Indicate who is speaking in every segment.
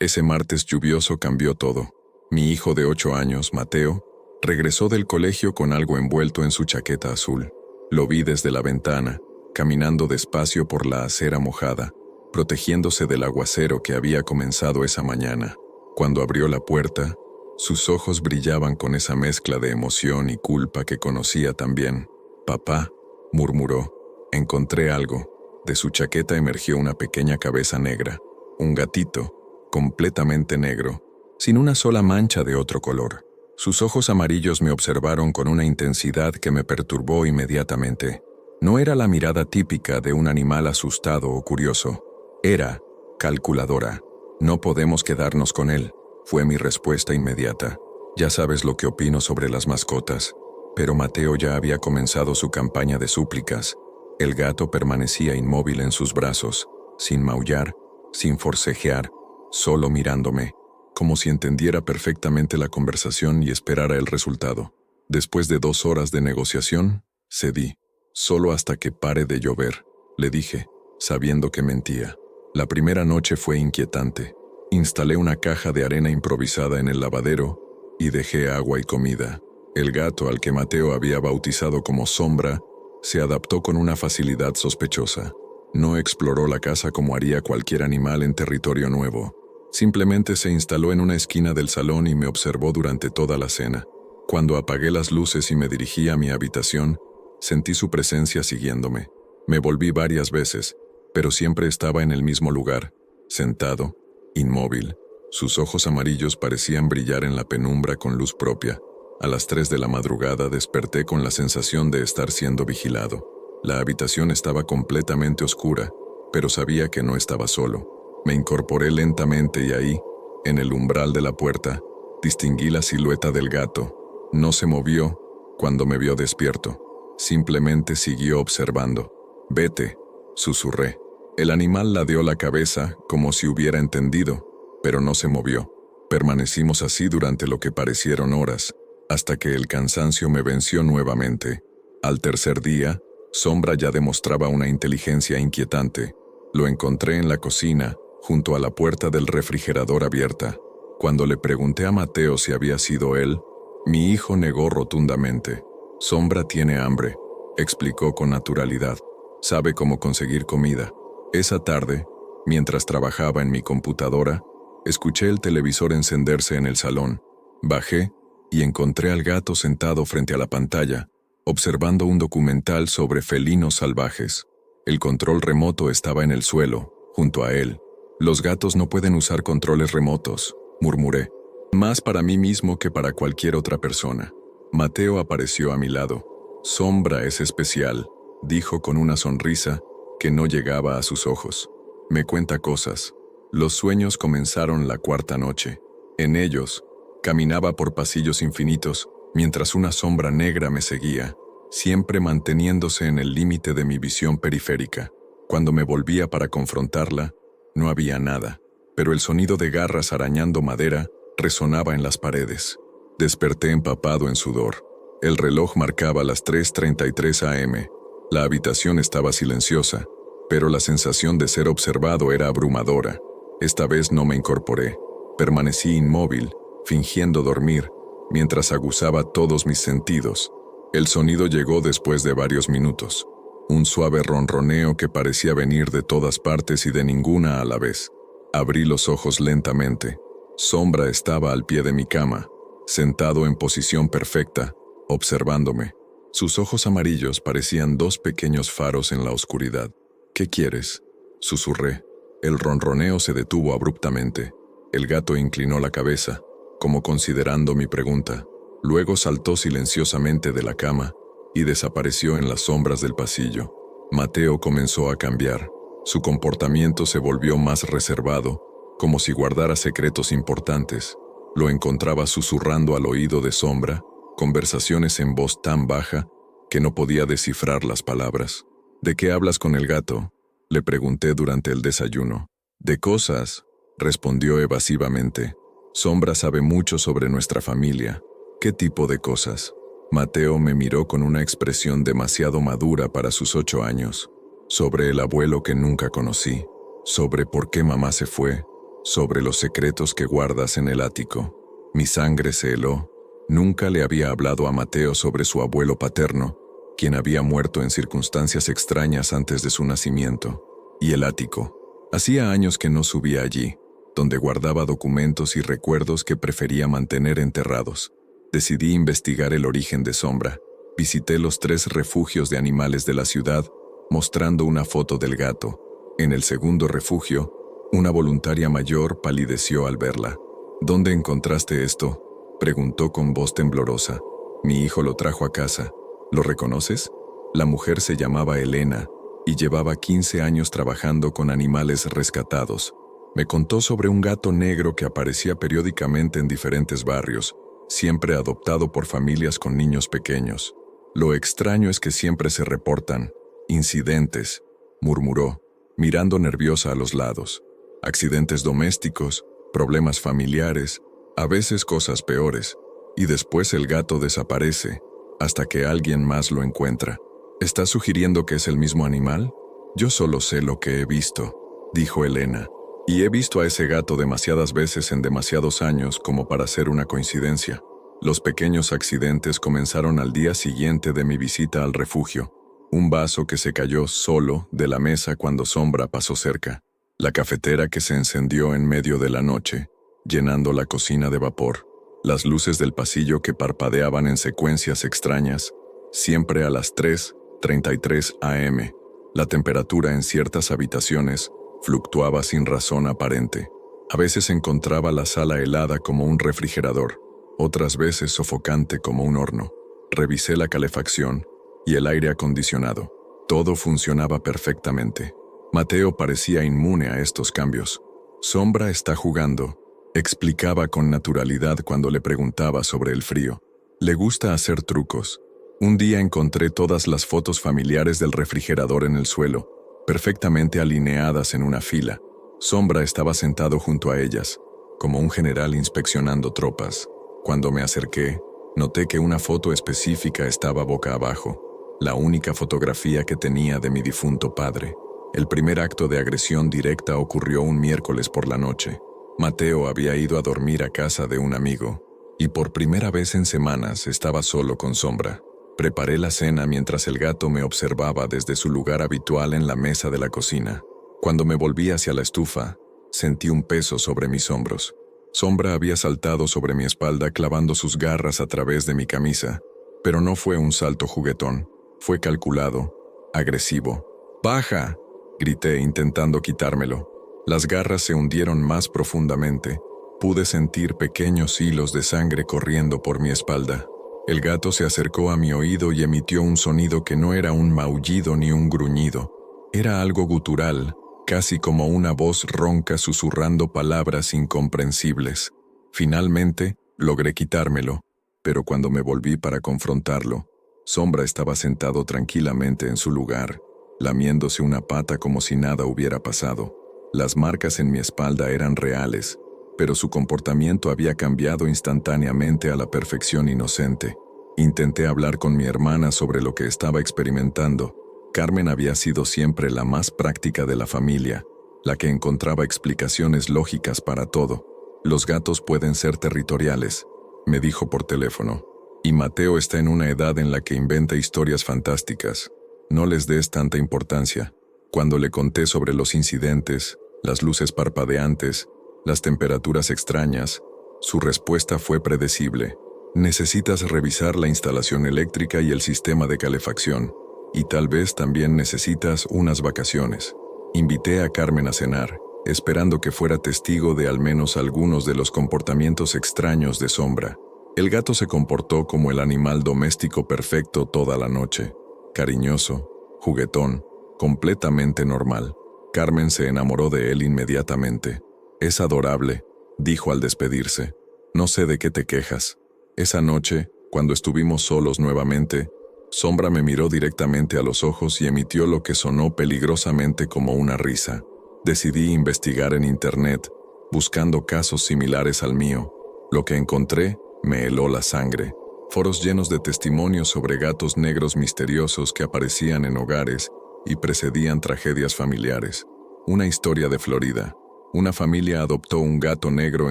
Speaker 1: Ese martes lluvioso cambió todo. Mi hijo de 8 años, Mateo, regresó del colegio con algo envuelto en su chaqueta azul. Lo vi desde la ventana, caminando despacio por la acera mojada, protegiéndose del aguacero que había comenzado esa mañana. Cuando abrió la puerta, sus ojos brillaban con esa mezcla de emoción y culpa que conocía tan bien. «Papá», murmuró, «encontré algo». De su chaqueta emergió una pequeña cabeza negra, un gatito, completamente negro, sin una sola mancha de otro color. Sus ojos amarillos me observaron con una intensidad que me perturbó inmediatamente. No era la mirada típica de un animal asustado o curioso. Era calculadora. «No podemos quedarnos con él», fue mi respuesta inmediata. Ya sabes lo que opino sobre las mascotas. Pero Mateo ya había comenzado su campaña de súplicas. El gato permanecía inmóvil en sus brazos, sin maullar, sin forcejear, solo mirándome, como si entendiera perfectamente la conversación y esperara el resultado. Después de 2 horas de negociación, cedí. «Solo hasta que pare de llover», le dije, sabiendo que mentía. La primera noche fue inquietante. Instalé una caja de arena improvisada en el lavadero y dejé agua y comida. El gato, al que Mateo había bautizado como Sombra, se adaptó con una facilidad sospechosa. No exploró la casa como haría cualquier animal en territorio nuevo. Simplemente se instaló en una esquina del salón y me observó durante toda la cena. Cuando apagué las luces y me dirigí a mi habitación, sentí su presencia siguiéndome. Me volví varias veces, pero siempre estaba en el mismo lugar, sentado, inmóvil. Sus ojos amarillos parecían brillar en la penumbra con luz propia. A las 3 de la madrugada desperté con la sensación de estar siendo vigilado. La habitación estaba completamente oscura, pero sabía que no estaba solo. Me incorporé lentamente y ahí, en el umbral de la puerta, distinguí la silueta del gato. No se movió cuando me vio despierto. Simplemente siguió observando. «Vete», susurré. El animal ladeó la cabeza como si hubiera entendido, pero no se movió. Permanecimos así durante lo que parecieron horas, hasta que el cansancio me venció nuevamente. Al tercer día, Sombra ya demostraba una inteligencia inquietante. Lo encontré en la cocina, junto a la puerta del refrigerador abierta. Cuando le pregunté a Mateo si había sido él, mi hijo negó rotundamente. «Sombra tiene hambre», explicó con naturalidad. «Sabe cómo conseguir comida». Esa tarde, mientras trabajaba en mi computadora, escuché el televisor encenderse en el salón. Bajé y encontré al gato sentado frente a la pantalla, observando un documental sobre felinos salvajes. El control remoto estaba en el suelo, junto a él. «Los gatos no pueden usar controles remotos», murmuré. «Más para mí mismo que para cualquier otra persona». Mateo apareció a mi lado. «Sombra es especial», dijo con una sonrisa que no llegaba a sus ojos. «Me cuenta cosas». Los sueños comenzaron la 4ª noche. En ellos, caminaba por pasillos infinitos, mientras una sombra negra me seguía, siempre manteniéndose en el límite de mi visión periférica. Cuando me volvía para confrontarla, no había nada, pero el sonido de garras arañando madera resonaba en las paredes. Desperté empapado en sudor. El reloj marcaba las 3:33 am. La habitación estaba silenciosa, pero la sensación de ser observado era abrumadora. Esta vez no me incorporé. Permanecí inmóvil, fingiendo dormir, mientras aguzaba todos mis sentidos. El sonido llegó después de varios minutos. Un suave ronroneo que parecía venir de todas partes y de ninguna a la vez. Abrí los ojos lentamente. Sombra estaba al pie de mi cama, sentado en posición perfecta, observándome. Sus ojos amarillos parecían 2 pequeños faros en la oscuridad. «¿Qué quieres?», susurré. El ronroneo se detuvo abruptamente. El gato inclinó la cabeza, como considerando mi pregunta. Luego saltó silenciosamente de la cama y desapareció en las sombras del pasillo. Mateo comenzó a cambiar. Su comportamiento se volvió más reservado, como si guardara secretos importantes. Lo encontraba susurrando al oído de Sombra, conversaciones en voz tan baja que no podía descifrar las palabras. «¿De qué hablas con el gato?», le pregunté durante el desayuno. «De cosas», respondió evasivamente. «Sombra sabe mucho sobre nuestra familia». «¿Qué tipo de cosas?». Mateo me miró con una expresión demasiado madura para sus 8 años. «Sobre el abuelo que nunca conocí, sobre por qué mamá se fue, sobre los secretos que guardas en el ático. Mi sangre se heló. Nunca le había hablado a Mateo sobre su abuelo paterno, quien había muerto en circunstancias extrañas antes de su nacimiento. Y el ático. Hacía años que no subía allí, donde guardaba documentos y recuerdos que prefería mantener enterrados. Decidí investigar el origen de Sombra. Visité los 3 refugios de animales de la ciudad, mostrando una foto del gato. En el segundo refugio, una voluntaria mayor palideció al verla. ¿Dónde encontraste esto?, preguntó con voz temblorosa. Mi hijo lo trajo a casa. ¿Lo reconoces? La mujer se llamaba Elena y llevaba 15 años trabajando con animales rescatados. Me contó sobre un gato negro que aparecía periódicamente en diferentes barrios, siempre adoptado por familias con niños pequeños. Lo extraño es que siempre se reportan incidentes, murmuró, mirando nerviosa a los lados. Accidentes domésticos, problemas familiares, a veces cosas peores, y después el gato desaparece, hasta que alguien más lo encuentra. ¿Estás sugiriendo que es el mismo animal? Yo solo sé lo que he visto, dijo Elena, y he visto a ese gato demasiadas veces en demasiados años como para ser una coincidencia. Los pequeños accidentes comenzaron al día siguiente de mi visita al refugio. Un vaso que se cayó solo de la mesa cuando Sombra pasó cerca. La cafetera que se encendió en medio de la noche, llenando la cocina de vapor. Las luces del pasillo que parpadeaban en secuencias extrañas, siempre a las 3:33 am. La temperatura en ciertas habitaciones fluctuaba sin razón aparente. A veces encontraba la sala helada como un refrigerador, otras veces sofocante como un horno. Revisé la calefacción y el aire acondicionado. Todo funcionaba perfectamente. Mateo parecía inmune a estos cambios. Sombra está jugando, explicaba con naturalidad cuando le preguntaba sobre el frío. Le gusta hacer trucos. Un día encontré todas las fotos familiares del refrigerador en el suelo, perfectamente alineadas en una fila. Sombra estaba sentado junto a ellas, como un general inspeccionando tropas. Cuando me acerqué, noté que una foto específica estaba boca abajo, la única fotografía que tenía de mi difunto padre. El primer acto de agresión directa ocurrió un miércoles por la noche. Mateo había ido a dormir a casa de un amigo, y por primera vez en semanas estaba solo con Sombra. Preparé la cena mientras el gato me observaba desde su lugar habitual en la mesa de la cocina. Cuando me volví hacia la estufa, sentí un peso sobre mis hombros. Sombra había saltado sobre mi espalda clavando sus garras a través de mi camisa, pero no fue un salto juguetón, fue calculado, agresivo. ¡Baja!, grité intentando quitármelo. Las garras se hundieron más profundamente. Pude sentir pequeños hilos de sangre corriendo por mi espalda. El gato se acercó a mi oído y emitió un sonido que no era un maullido ni un gruñido. Era algo gutural, casi como una voz ronca susurrando palabras incomprensibles. Finalmente, logré quitármelo, pero cuando me volví para confrontarlo, Sombra estaba sentado tranquilamente en su lugar, lamiéndose una pata como si nada hubiera pasado. Las marcas en mi espalda eran reales, pero su comportamiento había cambiado instantáneamente a la perfección inocente. Intenté hablar con mi hermana sobre lo que estaba experimentando. Carmen había sido siempre la más práctica de la familia, la que encontraba explicaciones lógicas para todo. Los gatos pueden ser territoriales, me dijo por teléfono, y Mateo está en una edad en la que inventa historias fantásticas. No les des tanta importancia. Cuando le conté sobre los incidentes, las luces parpadeantes, las temperaturas extrañas, su respuesta fue predecible. Necesitas revisar la instalación eléctrica y el sistema de calefacción, y tal vez también necesitas unas vacaciones. Invité a Carmen a cenar, esperando que fuera testigo de al menos algunos de los comportamientos extraños de Sombra. El gato se comportó como el animal doméstico perfecto toda la noche. Cariñoso, juguetón, completamente normal. Carmen se enamoró de él inmediatamente. Es adorable, dijo al despedirse. No sé de qué te quejas. Esa noche, cuando estuvimos solos nuevamente, Sombra me miró directamente a los ojos y emitió lo que sonó peligrosamente como una risa. Decidí investigar en internet, buscando casos similares al mío. Lo que encontré me heló la sangre. Foros llenos de testimonios sobre gatos negros misteriosos que aparecían en hogares y precedían tragedias familiares. Una historia de Florida. Una familia adoptó un gato negro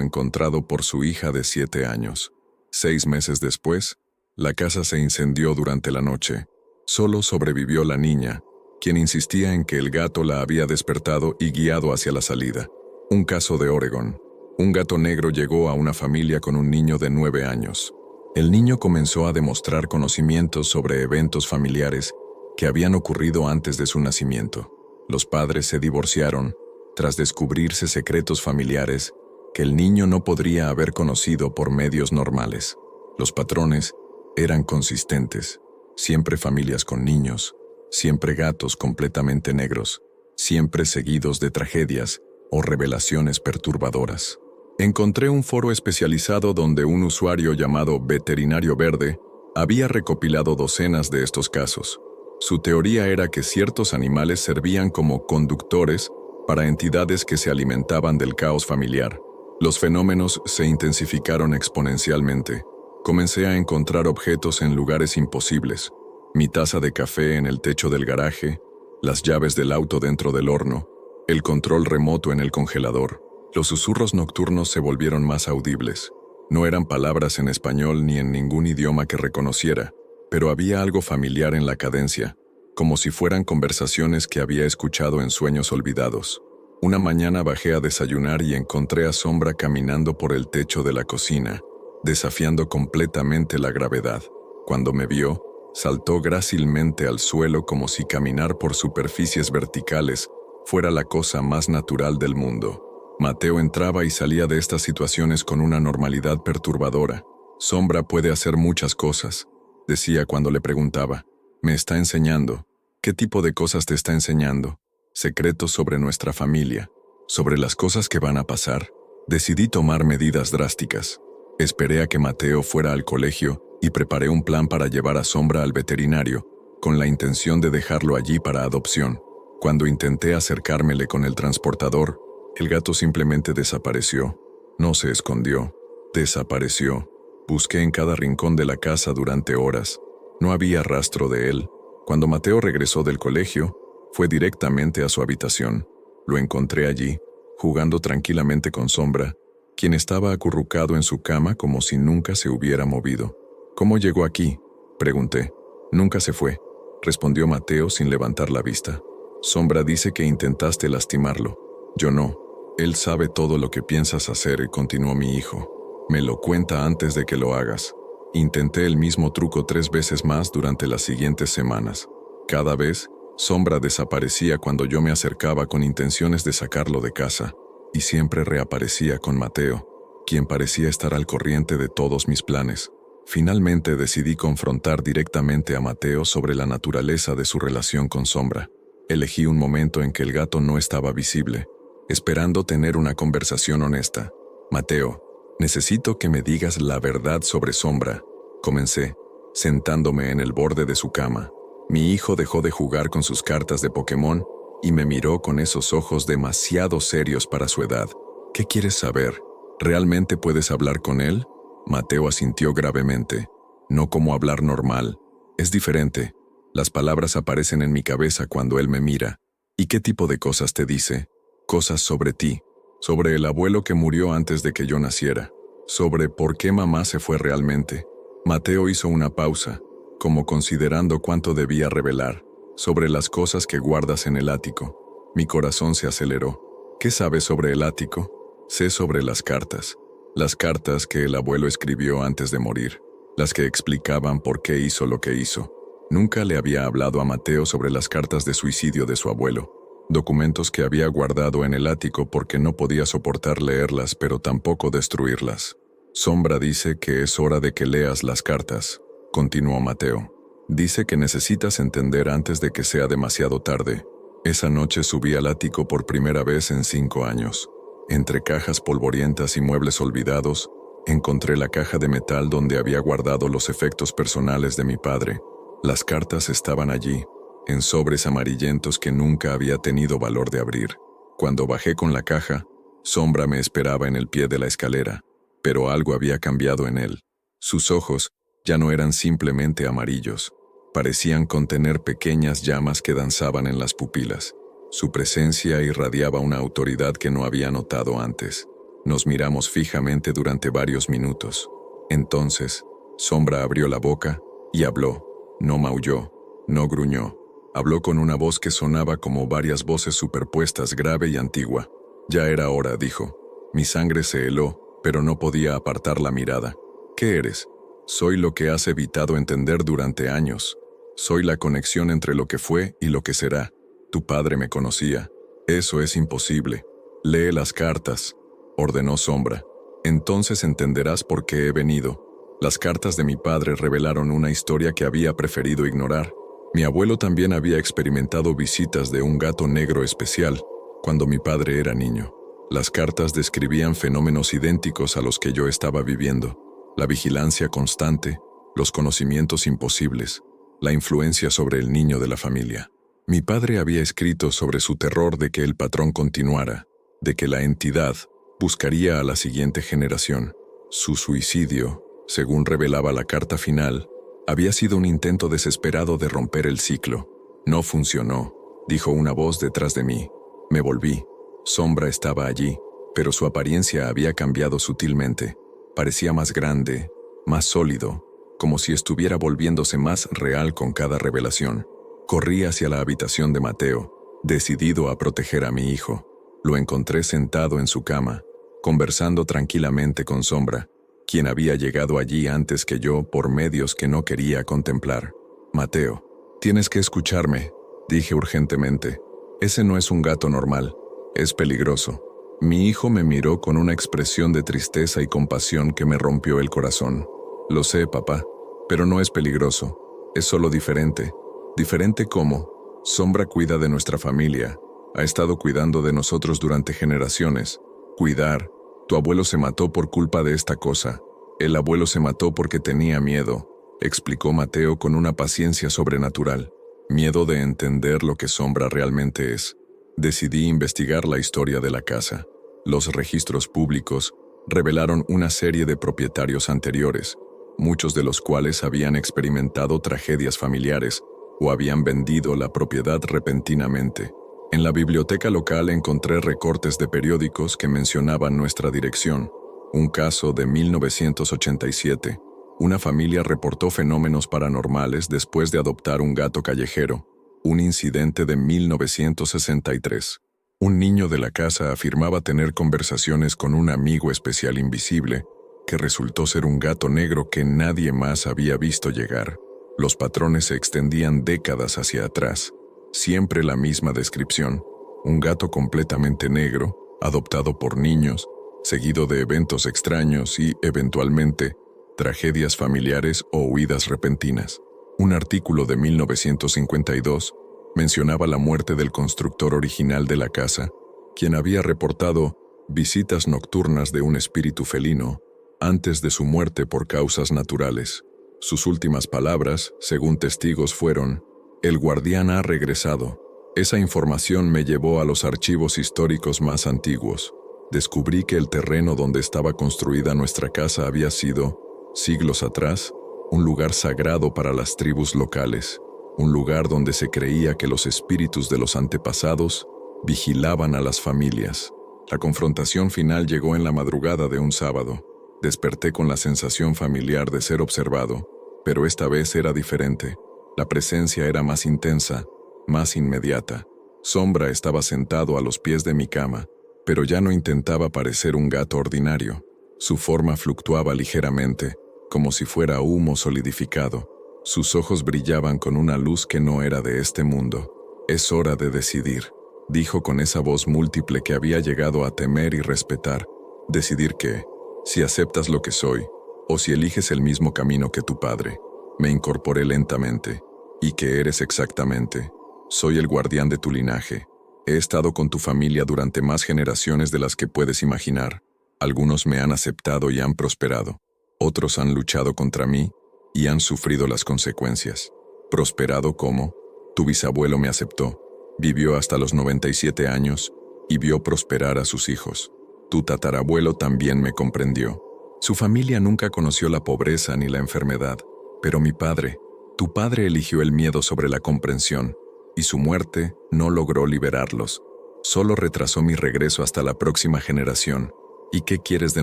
Speaker 1: encontrado por su hija de 7 años. 6 meses después, la casa se incendió durante la noche. Solo sobrevivió la niña, quien insistía en que el gato la había despertado y guiado hacia la salida. Un caso de Oregón. Un gato negro llegó a una familia con un niño de 9 años. El niño comenzó a demostrar conocimientos sobre eventos familiares que habían ocurrido antes de su nacimiento. Los padres se divorciaron tras descubrirse secretos familiares que el niño no podría haber conocido por medios normales. Los patrones eran consistentes. Siempre familias con niños, siempre gatos completamente negros, siempre seguidos de tragedias o revelaciones perturbadoras. Encontré un foro especializado donde un usuario llamado Veterinario Verde había recopilado docenas de estos casos. Su teoría era que ciertos animales servían como conductores para entidades que se alimentaban del caos familiar. Los fenómenos se intensificaron exponencialmente. Comencé a encontrar objetos en lugares imposibles. Mi taza de café en el techo del garaje, las llaves del auto dentro del horno, el control remoto en el congelador. Los susurros nocturnos se volvieron más audibles. No eran palabras en español ni en ningún idioma que reconociera, pero había algo familiar en la cadencia, como si fueran conversaciones que había escuchado en sueños olvidados. Una mañana bajé a desayunar y encontré a Sombra caminando por el techo de la cocina, desafiando completamente la gravedad. Cuando me vio, saltó grácilmente al suelo como si caminar por superficies verticales fuera la cosa más natural del mundo. Mateo entraba y salía de estas situaciones con una normalidad perturbadora. Sombra puede hacer muchas cosas, decía cuando le preguntaba. Me está enseñando. ¿Qué tipo de cosas te está enseñando? Secretos sobre nuestra familia, sobre las cosas que van a pasar. Decidí tomar medidas drásticas. Esperé a que Mateo fuera al colegio y preparé un plan para llevar a Sombra al veterinario, con la intención de dejarlo allí para adopción. Cuando intenté acercármele con el transportador, el gato simplemente desapareció. No se escondió, desapareció. Busqué en cada rincón de la casa durante horas. No había rastro de él. Cuando Mateo regresó del colegio, fue directamente a su habitación. Lo encontré allí, jugando tranquilamente con Sombra, quien estaba acurrucado en su cama como si nunca se hubiera movido. ¿Cómo llegó aquí?, pregunté. Nunca se fue, respondió Mateo sin levantar la vista. Sombra dice que intentaste lastimarlo. Yo no. Él sabe todo lo que piensas hacer, continuó mi hijo. Me lo cuenta antes de que lo hagas. Intenté el mismo truco 3 veces más durante las siguientes semanas. Cada vez, Sombra desaparecía cuando yo me acercaba con intenciones de sacarlo de casa, y siempre reaparecía con Mateo, quien parecía estar al corriente de todos mis planes. Finalmente decidí confrontar directamente a Mateo sobre la naturaleza de su relación con Sombra. Elegí un momento en que el gato no estaba visible, esperando tener una conversación honesta. Mateo, necesito que me digas la verdad sobre Sombra, comencé, sentándome en el borde de su cama. Mi hijo dejó de jugar con sus cartas de Pokémon y me miró con esos ojos demasiado serios para su edad. ¿Qué quieres saber? ¿Realmente puedes hablar con él? Mateo asintió gravemente. No como hablar normal. Es diferente. Las palabras aparecen en mi cabeza cuando él me mira. ¿Y qué tipo de cosas te dice? Cosas sobre ti, sobre el abuelo que murió antes de que yo naciera, sobre por qué mamá se fue realmente. Mateo hizo una pausa, como considerando cuánto debía revelar, sobre las cosas que guardas en el ático. Mi corazón se aceleró. ¿Qué sabes sobre el ático? Sé sobre las cartas que el abuelo escribió antes de morir, las que explicaban por qué hizo lo que hizo. Nunca le había hablado a Mateo sobre las cartas de suicidio de su abuelo, documentos que había guardado en el ático porque no podía soportar leerlas pero tampoco destruirlas. Sombra dice que es hora de que leas las cartas, continuó Mateo. Dice que necesitas entender antes de que sea demasiado tarde. Esa noche subí al ático por primera vez en 5 años. Entre cajas polvorientas y muebles olvidados, encontré la caja de metal donde había guardado los efectos personales de mi padre. Las cartas estaban allí, en sobres amarillentos que nunca había tenido valor de abrir. Cuando bajé con la caja, Sombra me esperaba en el pie de la escalera, pero algo había cambiado en él. Sus ojos ya no eran simplemente amarillos, parecían contener pequeñas llamas que danzaban en las pupilas. Su presencia irradiaba una autoridad que no había notado antes. Nos miramos fijamente durante varios minutos. Entonces, Sombra abrió la boca y habló. No maulló, no gruñó. Habló con una voz que sonaba como varias voces superpuestas, grave y antigua. Ya era hora, dijo. Mi sangre se heló, pero no podía apartar la mirada. ¿Qué eres? Soy lo que has evitado entender durante años. Soy la conexión entre lo que fue y lo que será. Tu padre me conocía. Eso es imposible. Lee las cartas, ordenó Sombra. Entonces entenderás por qué he venido. Las cartas de mi padre revelaron una historia que había preferido ignorar. Mi abuelo también había experimentado visitas de un gato negro especial cuando mi padre era niño. Las cartas describían fenómenos idénticos a los que yo estaba viviendo. La vigilancia constante, los conocimientos imposibles, la influencia sobre el niño de la familia. Mi padre había escrito sobre su terror de que el patrón continuara, de que la entidad buscaría a la siguiente generación. Su suicidio, según revelaba la carta final, había sido un intento desesperado de romper el ciclo. No funcionó, dijo una voz detrás de mí. Me volví. Sombra estaba allí, pero su apariencia había cambiado sutilmente. Parecía más grande, más sólido, como si estuviera volviéndose más real con cada revelación. Corrí hacia la habitación de Mateo, decidido a proteger a mi hijo. Lo encontré sentado en su cama, conversando tranquilamente con Sombra, quien había llegado allí antes que yo por medios que no quería contemplar. Mateo, tienes que escucharme, dije urgentemente. Ese no es un gato normal, es peligroso. Mi hijo me miró con una expresión de tristeza y compasión que me rompió el corazón. Lo sé, papá, pero no es peligroso, es solo diferente. ¿Diferente cómo? Sombra cuida de nuestra familia, ha estado cuidando de nosotros durante generaciones. Cuidar. Tu abuelo se mató por culpa de esta cosa. El abuelo se mató porque tenía miedo, explicó Mateo con una paciencia sobrenatural. Miedo de entender lo que Sombra realmente es. Decidí investigar la historia de la casa. Los registros públicos revelaron una serie de propietarios anteriores, muchos de los cuales habían experimentado tragedias familiares o habían vendido la propiedad repentinamente. En la biblioteca local encontré recortes de periódicos que mencionaban nuestra dirección. Un caso de 1987. Una familia reportó fenómenos paranormales después de adoptar un gato callejero. Un incidente de 1963. Un niño de la casa afirmaba tener conversaciones con un amigo especial invisible, que resultó ser un gato negro que nadie más había visto llegar. Los patrones se extendían décadas hacia atrás. Siempre la misma descripción. Un gato completamente negro, adoptado por niños, seguido de eventos extraños y, eventualmente, tragedias familiares o huidas repentinas. Un artículo de 1952 mencionaba la muerte del constructor original de la casa, quien había reportado visitas nocturnas de un espíritu felino antes de su muerte por causas naturales. Sus últimas palabras, según testigos, fueron: «El guardián ha regresado». Esa información me llevó a los archivos históricos más antiguos. Descubrí que el terreno donde estaba construida nuestra casa había sido, siglos atrás, un lugar sagrado para las tribus locales, un lugar donde se creía que los espíritus de los antepasados vigilaban a las familias. La confrontación final llegó en la madrugada de un sábado. Desperté con la sensación familiar de ser observado, pero esta vez era diferente. La presencia era más intensa, más inmediata. Sombra estaba sentado a los pies de mi cama, pero ya no intentaba parecer un gato ordinario. Su forma fluctuaba ligeramente, como si fuera humo solidificado. Sus ojos brillaban con una luz que no era de este mundo. «Es hora de decidir», dijo con esa voz múltiple que había llegado a temer y respetar. «Decidir qué, si aceptas lo que soy, o si eliges el mismo camino que tu padre». Me incorporé lentamente. «¿Y qué eres exactamente?» «Soy el guardián de tu linaje. He estado con tu familia durante más generaciones de las que puedes imaginar. Algunos me han aceptado y han prosperado. Otros han luchado contra mí y han sufrido las consecuencias. ¿Prosperado cómo? Tu bisabuelo me aceptó. Vivió hasta los 97 años y vio prosperar a sus hijos. Tu tatarabuelo también me comprendió. Su familia nunca conoció la pobreza ni la enfermedad, pero mi padre, tu padre eligió el miedo sobre la comprensión. y su muerte no logró liberarlos. Solo retrasó mi regreso hasta la próxima generación. ¿Y qué quieres de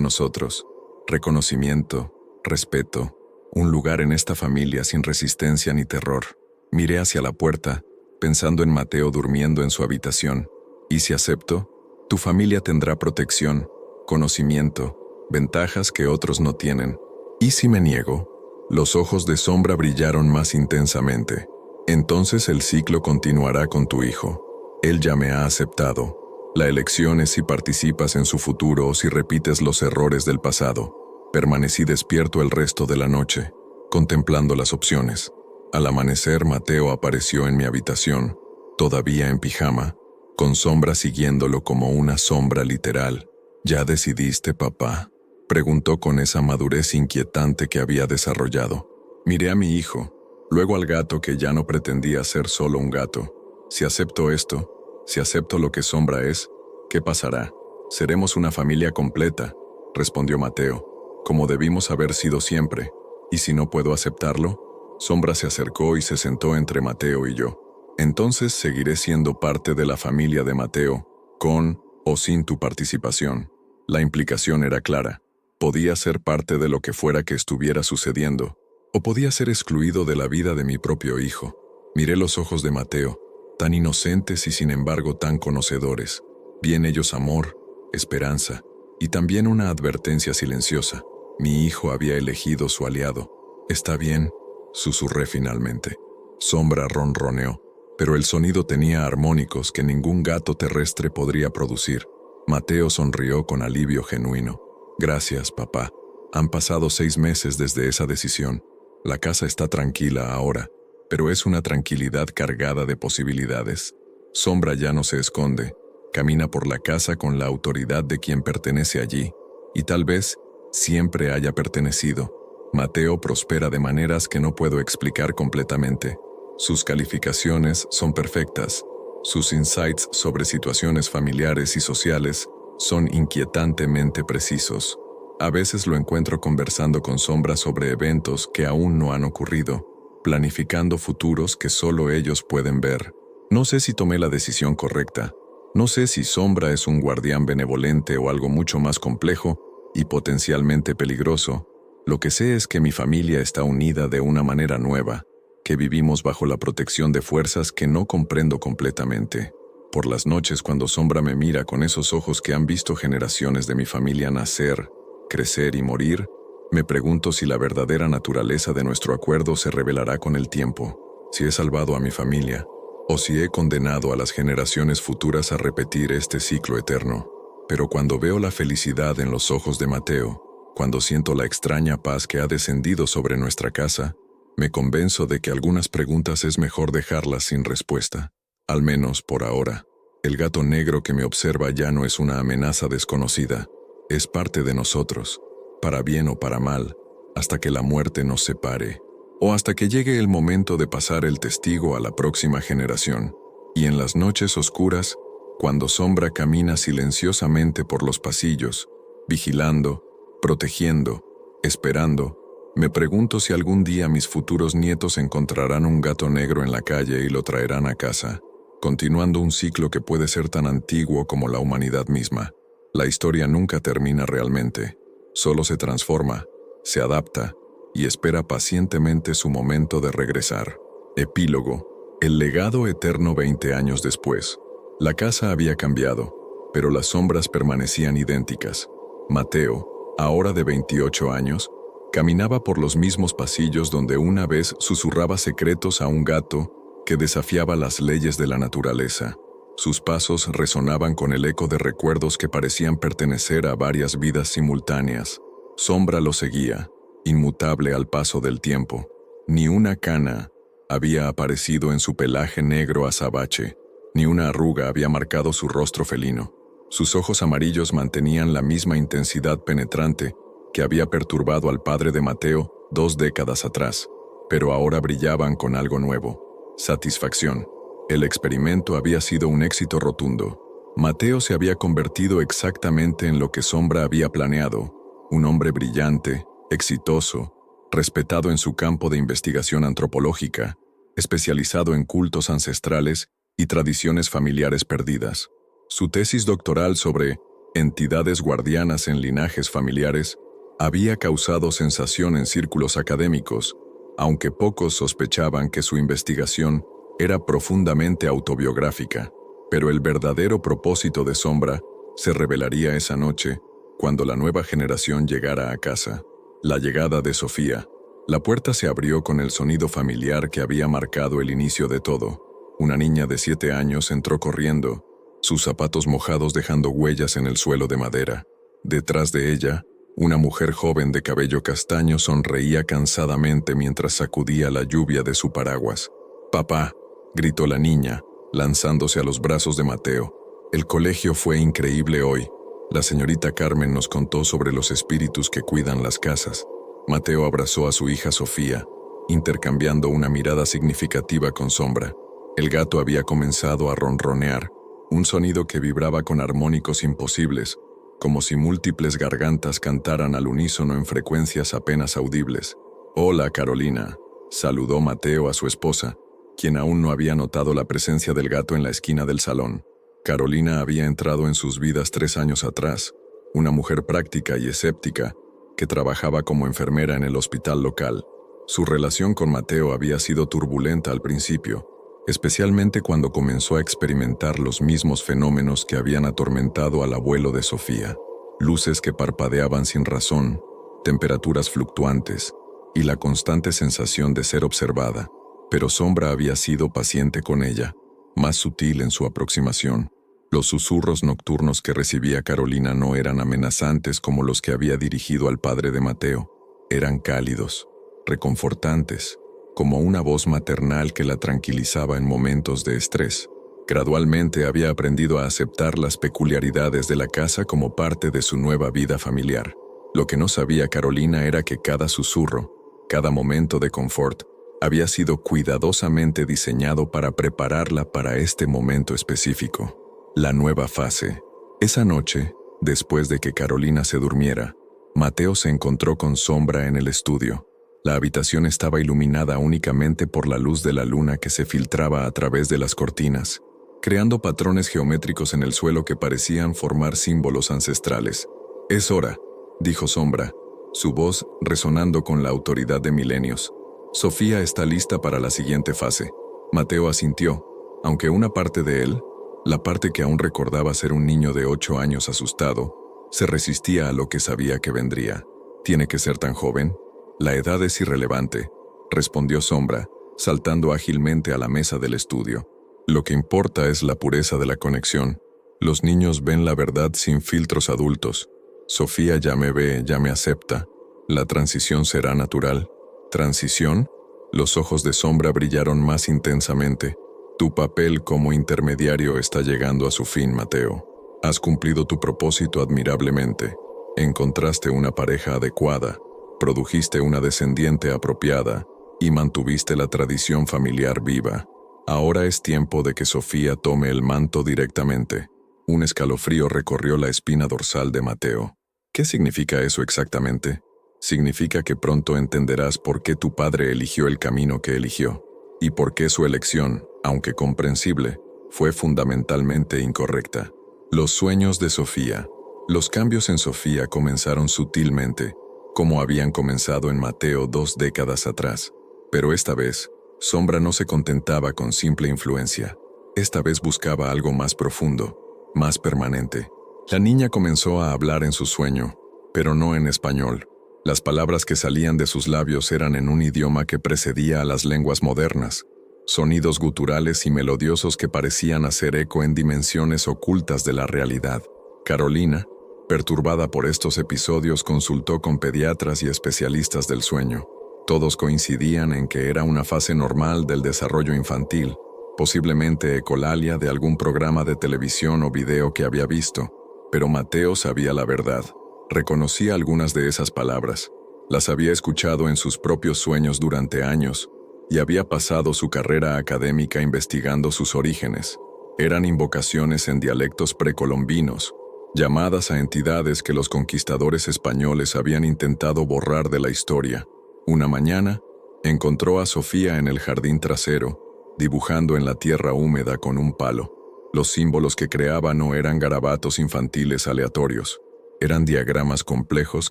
Speaker 1: nosotros? Reconocimiento, respeto, un lugar en esta familia sin resistencia ni terror. Miré hacia la puerta, pensando en Mateo durmiendo en su habitación. ¿Y si acepto? Tu familia tendrá protección, conocimiento, ventajas que otros no tienen. ¿Y si me niego? Los ojos de Sombra brillaron más intensamente. Entonces el ciclo continuará con tu hijo. Él ya me ha aceptado. La elección es si participas en su futuro o si repites los errores del pasado. Permanecí despierto el resto de la noche, contemplando las opciones. Al amanecer, Mateo apareció en mi habitación, todavía en pijama, con Sombra siguiéndolo como una sombra literal. ¿Ya decidiste, papá?, preguntó con esa madurez inquietante que había desarrollado. Miré a mi hijo, luego al gato que ya no pretendía ser solo un gato. Si acepto esto, si acepto lo que Sombra es, ¿qué pasará? Seremos una familia completa, respondió Mateo, como debimos haber sido siempre. ¿Y si no puedo aceptarlo? Sombra se acercó y se sentó entre Mateo y yo. Entonces seguiré siendo parte de la familia de Mateo, con o sin tu participación. La implicación era clara. Podía ser parte de lo que fuera que estuviera sucediendo, o podía ser excluido de la vida de mi propio hijo. Miré los ojos de Mateo, tan inocentes y sin embargo tan conocedores. Vi en ellos amor, esperanza, y también una advertencia silenciosa. Mi hijo había elegido su aliado. «Está bien», susurré finalmente. Sombra ronroneó, pero el sonido tenía armónicos que ningún gato terrestre podría producir. Mateo sonrió con alivio genuino. «Gracias, papá. Han pasado 6 meses desde esa decisión. La casa está tranquila ahora, pero es una tranquilidad cargada de posibilidades. Sombra ya no se esconde, camina por la casa con la autoridad de quien pertenece allí, y tal vez siempre haya pertenecido. Mateo prospera de maneras que no puedo explicar completamente. Sus calificaciones son perfectas. Sus insights sobre situaciones familiares y sociales son inquietantemente precisos. A veces lo encuentro conversando con Sombra sobre eventos que aún no han ocurrido, planificando futuros que solo ellos pueden ver. No sé si tomé la decisión correcta. No sé si Sombra es un guardián benevolente o algo mucho más complejo y potencialmente peligroso. Lo que sé es que mi familia está unida de una manera nueva, que vivimos bajo la protección de fuerzas que no comprendo completamente. Por las noches, cuando Sombra me mira con esos ojos que han visto generaciones de mi familia nacer, crecer y morir, me pregunto si la verdadera naturaleza de nuestro acuerdo se revelará con el tiempo, si he salvado a mi familia, o si he condenado a las generaciones futuras a repetir este ciclo eterno. Pero cuando veo la felicidad en los ojos de Mateo, cuando siento la extraña paz que ha descendido sobre nuestra casa, me convenzo de que algunas preguntas es mejor dejarlas sin respuesta. Al menos por ahora. El gato negro que me observa ya no es una amenaza desconocida. Es parte de nosotros, para bien o para mal, hasta que la muerte nos separe, o hasta que llegue el momento de pasar el testigo a la próxima generación. Y en las noches oscuras, cuando Sombra camina silenciosamente por los pasillos, vigilando, protegiendo, esperando, me pregunto si algún día mis futuros nietos encontrarán un gato negro en la calle y lo traerán a casa, continuando un ciclo que puede ser tan antiguo como la humanidad misma. La historia nunca termina realmente, solo se transforma, se adapta y espera pacientemente su momento de regresar. Epílogo. El legado eterno 20 años después. La casa había cambiado, pero las sombras permanecían idénticas. Mateo, ahora de 28 años, caminaba por los mismos pasillos donde una vez susurraba secretos a un gato que desafiaba las leyes de la naturaleza. Sus pasos resonaban con el eco de recuerdos que parecían pertenecer a varias vidas simultáneas. Sombra lo seguía, inmutable al paso del tiempo. Ni una cana había aparecido en su pelaje negro azabache, ni una arruga había marcado su rostro felino. Sus ojos amarillos mantenían la misma intensidad penetrante que había perturbado al padre de Mateo 2 décadas atrás, pero ahora brillaban con algo nuevo. Satisfacción. El experimento había sido un éxito rotundo. Mateo se había convertido exactamente en lo que Sombra había planeado, un hombre brillante, exitoso, respetado en su campo de investigación antropológica, especializado en cultos ancestrales y tradiciones familiares perdidas. Su tesis doctoral sobre entidades guardianas en linajes familiares había causado sensación en círculos académicos, aunque pocos sospechaban que su investigación era profundamente autobiográfica. Pero el verdadero propósito de Sombra se revelaría esa noche, cuando la nueva generación llegara a casa. La llegada de Sofía. La puerta se abrió con el sonido familiar que había marcado el inicio de todo. Una niña de 7 años entró corriendo, sus zapatos mojados dejando huellas en el suelo de madera. Detrás de ella, una mujer joven de cabello castaño sonreía cansadamente mientras sacudía la lluvia de su paraguas. «Papá», gritó la niña, lanzándose a los brazos de Mateo. «El colegio fue increíble hoy. La señorita Carmen nos contó sobre los espíritus que cuidan las casas». Mateo abrazó a su hija Sofía, intercambiando una mirada significativa con Sombra. El gato había comenzado a ronronear, un sonido que vibraba con armónicos imposibles, como si múltiples gargantas cantaran al unísono en frecuencias apenas audibles. «Hola, Carolina», saludó Mateo a su esposa, quien aún no había notado la presencia del gato en la esquina del salón. Carolina había entrado en sus vidas 3 años atrás, una mujer práctica y escéptica, que trabajaba como enfermera en el hospital local. Su relación con Mateo había sido turbulenta al principio, especialmente cuando comenzó a experimentar los mismos fenómenos que habían atormentado al abuelo de Sofía. Luces que parpadeaban sin razón, temperaturas fluctuantes y la constante sensación de ser observada. Pero Sombra había sido paciente con ella, más sutil en su aproximación. Los susurros nocturnos que recibía Carolina no eran amenazantes como los que había dirigido al padre de Mateo. Eran cálidos, reconfortantes, como una voz maternal que la tranquilizaba en momentos de estrés. Gradualmente había aprendido a aceptar las peculiaridades de la casa como parte de su nueva vida familiar. Lo que no sabía Carolina era que cada susurro, cada momento de confort, había sido cuidadosamente diseñado para prepararla para este momento específico. La nueva fase. Esa noche, después de que Carolina se durmiera, Mateo se encontró con Sombra en el estudio. La habitación estaba iluminada únicamente por la luz de la luna que se filtraba a través de las cortinas, creando patrones geométricos en el suelo que parecían formar símbolos ancestrales. «Es hora», dijo Sombra, su voz resonando con la autoridad de milenios. «Sofía está lista para la siguiente fase». Mateo asintió, aunque una parte de él, la parte que aún recordaba ser un niño de 8 años asustado, se resistía a lo que sabía que vendría. «¿Tiene que ser tan joven? La edad es irrelevante», respondió Sombra, saltando ágilmente a la mesa del estudio. «Lo que importa es la pureza de la conexión. Los niños ven la verdad sin filtros adultos. Sofía ya me ve, ya me acepta. La transición será natural». «¿Transición?». Los ojos de Sombra brillaron más intensamente. «Tu papel como intermediario está llegando a su fin, Mateo. Has cumplido tu propósito admirablemente. Encontraste una pareja adecuada, produjiste una descendiente apropiada y mantuviste la tradición familiar viva. Ahora es tiempo de que Sofía tome el manto directamente». Un escalofrío recorrió la espina dorsal de Mateo. «¿Qué significa eso exactamente?». «Significa que pronto entenderás por qué tu padre eligió el camino que eligió, y por qué su elección, aunque comprensible, fue fundamentalmente incorrecta». Los sueños de Sofía. Los cambios en Sofía comenzaron sutilmente, como habían comenzado en Mateo 2 décadas atrás. Pero esta vez, Sombra no se contentaba con simple influencia. Esta vez buscaba algo más profundo, más permanente. La niña comenzó a hablar en su sueño, pero no en español. Las palabras que salían de sus labios eran en un idioma que precedía a las lenguas modernas, sonidos guturales y melodiosos que parecían hacer eco en dimensiones ocultas de la realidad. Carolina, perturbada por estos episodios, consultó con pediatras y especialistas del sueño. Todos coincidían en que era una fase normal del desarrollo infantil, posiblemente ecolalia de algún programa de televisión o video que había visto. Pero Mateo sabía la verdad. Reconocía algunas de esas palabras. Las había escuchado en sus propios sueños durante años y había pasado su carrera académica investigando sus orígenes. Eran invocaciones en dialectos precolombinos, llamadas a entidades que los conquistadores españoles habían intentado borrar de la historia. Una mañana, Encontró a Sofía en el jardín trasero, dibujando en la tierra húmeda con un palo. Los símbolos que creaba no eran garabatos infantiles aleatorios, eran diagramas complejos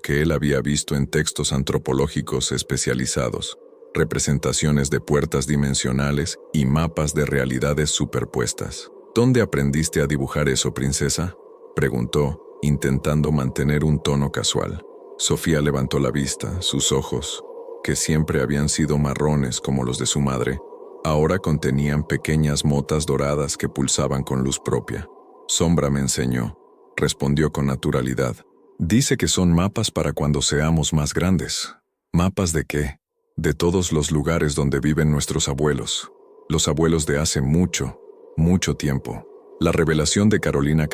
Speaker 1: que él había visto en textos antropológicos especializados, representaciones de puertas dimensionales y mapas de realidades superpuestas. ¿Dónde aprendiste a dibujar eso, princesa?, preguntó, intentando mantener un tono casual. Sofía levantó la vista, sus ojos, que siempre habían sido marrones como los de su madre, ahora contenían pequeñas motas doradas que pulsaban con luz propia. Sombra me enseñó, respondió con naturalidad. Dice que son mapas para cuando seamos más grandes. ¿Mapas de qué? De todos los lugares donde viven nuestros abuelos. Los abuelos de hace mucho, mucho tiempo. La revelación de Carolina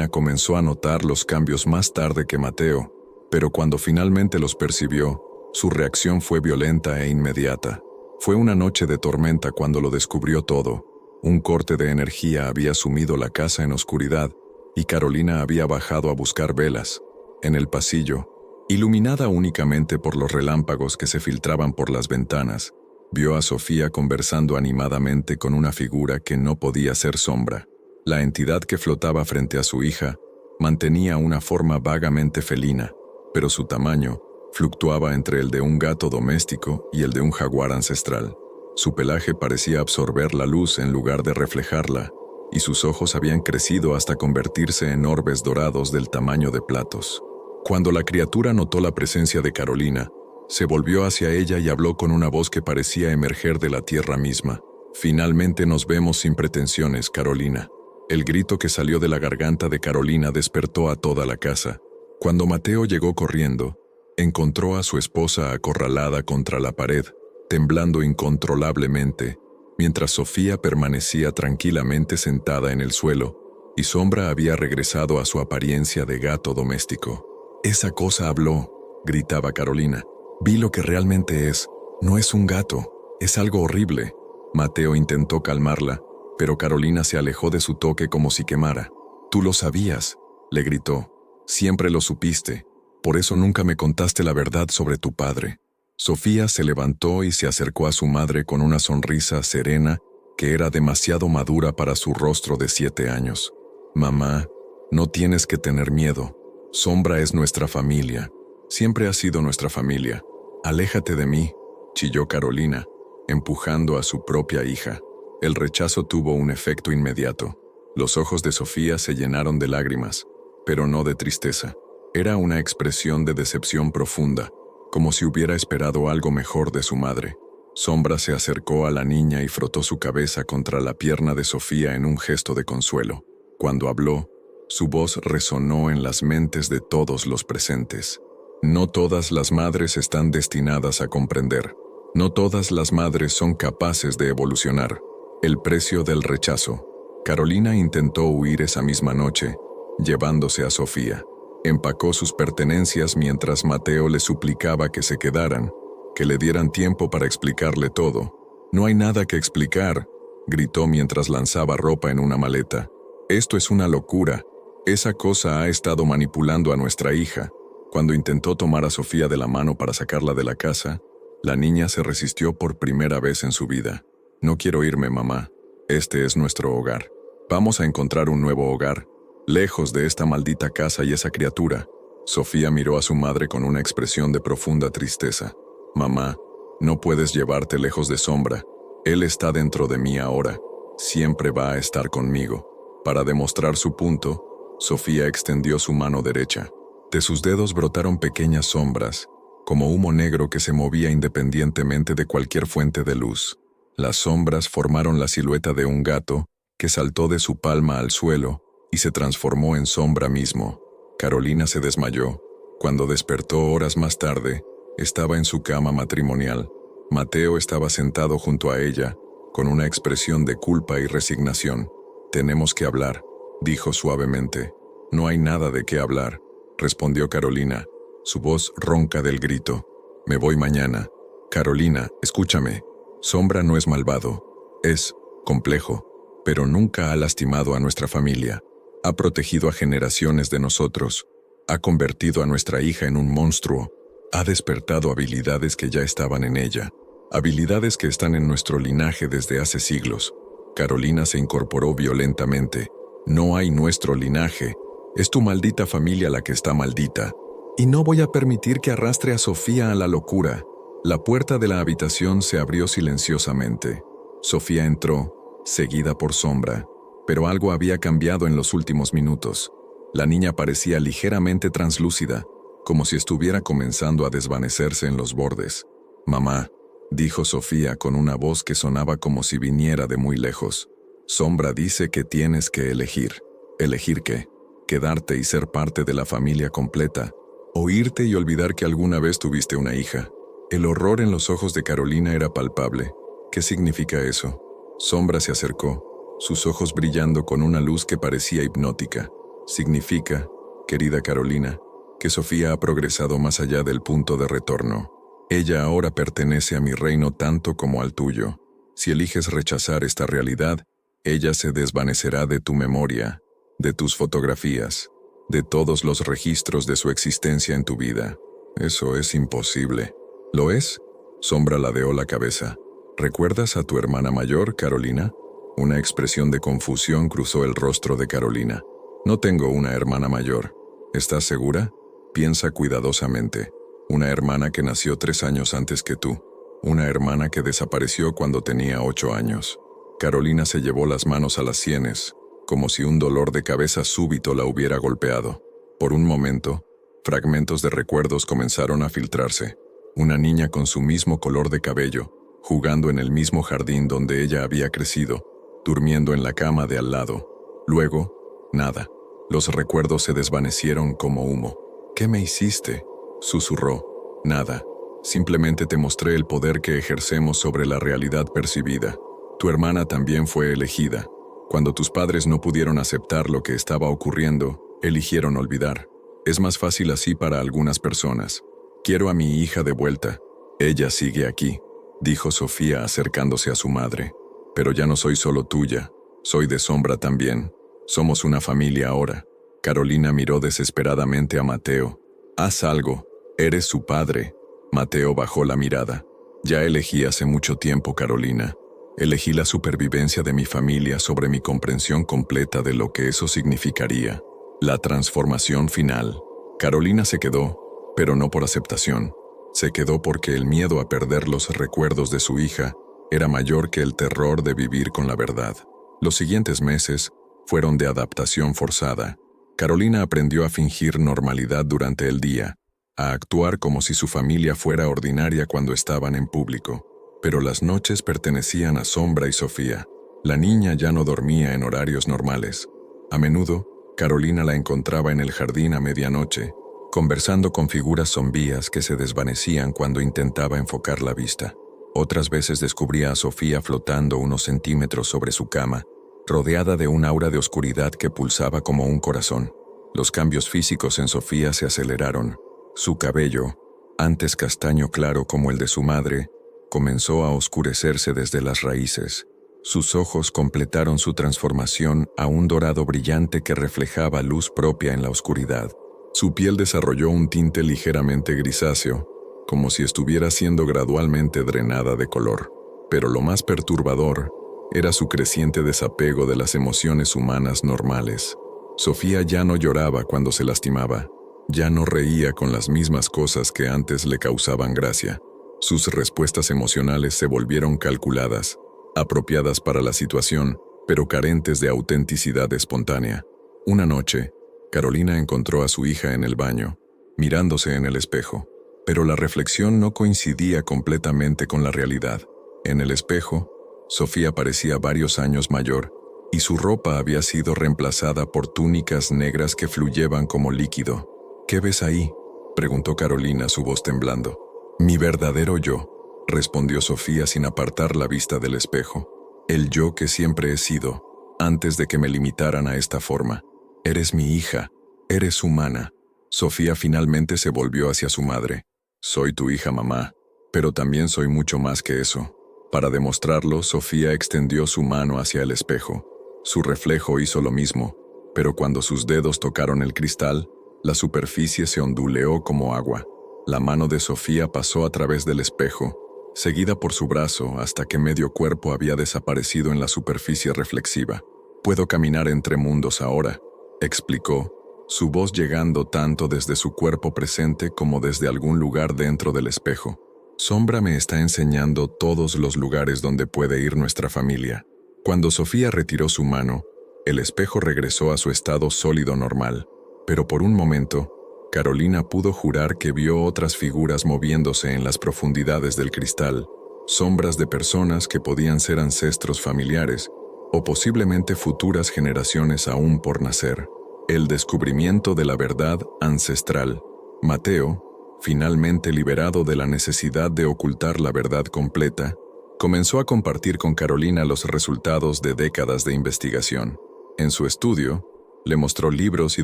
Speaker 1: comenzó a notar los cambios más tarde que Mateo, pero cuando finalmente los percibió, su reacción fue violenta e inmediata. Fue una noche de tormenta cuando lo descubrió todo. Un corte de energía había sumido la casa en oscuridad y Carolina había bajado a buscar velas. En el pasillo, iluminada únicamente por los relámpagos que se filtraban por las ventanas, vio a Sofía conversando animadamente con una figura que no podía ser Sombra. La entidad que flotaba frente a su hija mantenía una forma vagamente felina, pero su tamaño fluctuaba entre el de un gato doméstico y el de un jaguar ancestral. Su pelaje parecía absorber la luz en lugar de reflejarla, y sus ojos habían crecido hasta convertirse en orbes dorados del tamaño de platos. Cuando la criatura notó la presencia de Carolina, se volvió hacia ella y habló con una voz que parecía emerger de la tierra misma. «Finalmente nos vemos sin pretensiones, Carolina». El grito que salió de la garganta de Carolina despertó a toda la casa. Cuando Mateo llegó corriendo, encontró a su esposa acorralada contra la pared, temblando incontrolablemente, mientras Sofía permanecía tranquilamente sentada en el suelo, y Sombra había regresado a su apariencia de gato doméstico. «Esa cosa habló», gritaba Carolina. «Vi lo que realmente es. No es un gato, es algo horrible». Mateo intentó calmarla, pero Carolina se alejó de su toque como si quemara. «Tú lo sabías», le gritó. «Siempre lo supiste. Por eso nunca me contaste la verdad sobre tu padre». Sofía se levantó y se acercó a su madre con una sonrisa serena que era demasiado madura para su rostro de 7 años. «Mamá, no tienes que tener miedo. Sombra es nuestra familia. Siempre ha sido nuestra familia. Aléjate de mí», chilló Carolina, empujando a su propia hija. El rechazo tuvo un efecto inmediato. Los ojos de Sofía se llenaron de lágrimas, pero no de tristeza. Era una expresión de decepción profunda, como si hubiera esperado algo mejor de su madre. Sombra se acercó a la niña y frotó su cabeza contra la pierna de Sofía en un gesto de consuelo. Cuando habló, su voz resonó en las mentes de todos los presentes. No todas las madres están destinadas a comprender. No todas las madres son capaces de evolucionar. El precio del rechazo. Carolina intentó huir esa misma noche, llevándose a Sofía. Empacó sus pertenencias mientras Mateo le suplicaba que se quedaran, que le dieran tiempo para explicarle todo. «No hay nada que explicar», gritó mientras lanzaba ropa en una maleta. «Esto es una locura. Esa cosa ha estado manipulando a nuestra hija». Cuando intentó tomar a Sofía de la mano para sacarla de la casa, la niña se resistió por primera vez en su vida. «No quiero irme, mamá. Este es nuestro hogar. Vamos a encontrar un nuevo hogar, lejos de esta maldita casa y esa criatura». Sofía miró a su madre con una expresión de profunda tristeza. «Mamá, no puedes llevarte lejos de Sombra. Él está dentro de mí ahora. Siempre va a estar conmigo». Para demostrar su punto, Sofía extendió su mano derecha. De sus dedos brotaron pequeñas sombras, como humo negro que se movía independientemente de cualquier fuente de luz. Las sombras formaron la silueta de un gato que saltó de su palma al suelo y se transformó en Sombra mismo. Carolina se desmayó. Cuando despertó horas más tarde, estaba en su cama matrimonial. Mateo estaba sentado junto a ella, con una expresión de culpa y resignación. «Tenemos que hablar», dijo suavemente. «No hay nada de qué hablar», respondió Carolina, su voz ronca del grito. «Me voy mañana». «Carolina, escúchame. Sombra no es malvado. Es complejo, pero nunca ha lastimado a nuestra familia. Ha protegido a generaciones de nosotros. Ha convertido a nuestra hija en un monstruo. Ha despertado habilidades que ya estaban en ella. habilidades que están en nuestro linaje desde hace siglos. Carolina se incorporó violentamente. No hay nuestro linaje. Es tu maldita familia la que está maldita. Y no voy a permitir que arrastre a Sofía a la locura. La puerta de la habitación se abrió silenciosamente. Sofía entró, seguida por Sombra, pero algo había cambiado en los últimos minutos. La niña parecía ligeramente translúcida, como si estuviera comenzando a desvanecerse en los bordes. «Mamá», dijo Sofía con una voz que sonaba como si viniera de muy lejos. «Sombra dice que tienes que elegir». «¿Elegir qué?» «Quedarte y ser parte de la familia completa, o irte y olvidar que alguna vez tuviste una hija». El horror en los ojos de Carolina era palpable. «¿Qué significa eso?» Sombra se acercó, sus ojos brillando con una luz que parecía hipnótica. «Significa, querida Carolina, que Sofía ha progresado más allá del punto de retorno. Ella ahora pertenece a mi reino tanto como al tuyo. Si eliges rechazar esta realidad, ella se desvanecerá de tu memoria, de tus fotografías, de todos los registros de su existencia en tu vida. Eso es imposible». «¿Lo es?» Sombra ladeó la cabeza. «¿Recuerdas a tu hermana mayor, Carolina?» Una expresión de confusión cruzó el rostro de Carolina. «No tengo una hermana mayor. ¿Estás segura?» Piensa cuidadosamente. Una hermana que nació 3 años antes que tú. Una hermana que desapareció cuando tenía 8 años. Carolina se llevó las manos a las sienes, como si un dolor de cabeza súbito la hubiera golpeado. Por un momento, fragmentos de recuerdos comenzaron a filtrarse. Una niña con su mismo color de cabello, jugando en el mismo jardín donde ella había crecido, durmiendo en la cama de al lado. Luego, nada. Los recuerdos se desvanecieron como humo. «¿Qué me hiciste?», susurró. «Nada. Simplemente te mostré el poder que ejercemos sobre la realidad percibida. Tu hermana también fue elegida. Cuando tus padres no pudieron aceptar lo que estaba ocurriendo, eligieron olvidar. Es más fácil así para algunas personas. Quiero a mi hija de vuelta. Ella sigue aquí», dijo Sofía acercándose a su madre. «Pero ya no soy solo tuya. Soy de Sombra también. Somos una familia ahora». Carolina miró desesperadamente a Mateo. «Haz algo. Eres su padre». Mateo bajó la mirada. «Ya elegí hace mucho tiempo, Carolina. Elegí la supervivencia de mi familia sobre mi comprensión completa de lo que eso significaría. La transformación final». Carolina se quedó, pero no por aceptación. Se quedó porque el miedo a perder los recuerdos de su hija era mayor que el terror de vivir con la verdad. Los siguientes meses fueron de adaptación forzada. Carolina aprendió a fingir normalidad durante el día, a actuar como si su familia fuera ordinaria cuando estaban en público. Pero las noches pertenecían a Sombra y Sofía. La niña ya no dormía en horarios normales. A menudo, Carolina la encontraba en el jardín a medianoche, conversando con figuras sombrías que se desvanecían cuando intentaba enfocar la vista. Otras veces descubría a Sofía flotando unos centímetros sobre su cama, rodeada de un aura de oscuridad que pulsaba como un corazón. Los cambios físicos en Sofía se aceleraron. Su cabello, antes castaño claro como el de su madre, comenzó a oscurecerse desde las raíces. Sus ojos completaron su transformación a un dorado brillante que reflejaba luz propia en la oscuridad. Su piel desarrolló un tinte ligeramente grisáceo, como si estuviera siendo gradualmente drenada de color. Pero lo más perturbador era su creciente desapego de las emociones humanas normales. Sofía ya no lloraba cuando se lastimaba, ya no reía con las mismas cosas que antes le causaban gracia. Sus respuestas emocionales se volvieron calculadas, apropiadas para la situación, pero carentes de autenticidad espontánea. Una noche, Carolina encontró a su hija en el baño, mirándose en el espejo, pero la reflexión no coincidía completamente con la realidad. En el espejo, Sofía parecía varios años mayor, y su ropa había sido reemplazada por túnicas negras que fluyeban como líquido. «¿Qué ves ahí?», preguntó Carolina, su voz temblando. «Mi verdadero yo», respondió Sofía sin apartar la vista del espejo. «El yo que siempre he sido, antes de que me limitaran a esta forma. Eres mi hija, eres humana». Sofía finalmente se volvió hacia su madre. «Soy tu hija, mamá, pero también soy mucho más que eso». Para demostrarlo, Sofía extendió su mano hacia el espejo. Su reflejo hizo lo mismo, pero cuando sus dedos tocaron el cristal, la superficie se onduleó como agua. La mano de Sofía pasó a través del espejo, seguida por su brazo hasta que medio cuerpo había desaparecido en la superficie reflexiva. «Puedo caminar entre mundos ahora», explicó, su voz llegando tanto desde su cuerpo presente como desde algún lugar dentro del espejo. «Sombra me está enseñando todos los lugares donde puede ir nuestra familia». Cuando Sofía retiró su mano, el espejo regresó a su estado sólido normal, pero por un momento, Carolina pudo jurar que vio otras figuras moviéndose en las profundidades del cristal, sombras de personas que podían ser ancestros familiares o posiblemente futuras generaciones aún por nacer. El descubrimiento de la verdad ancestral. Mateo, finalmente liberado de la necesidad de ocultar la verdad completa, comenzó a compartir con Carolina los resultados de décadas de investigación. En su estudio, le mostró libros y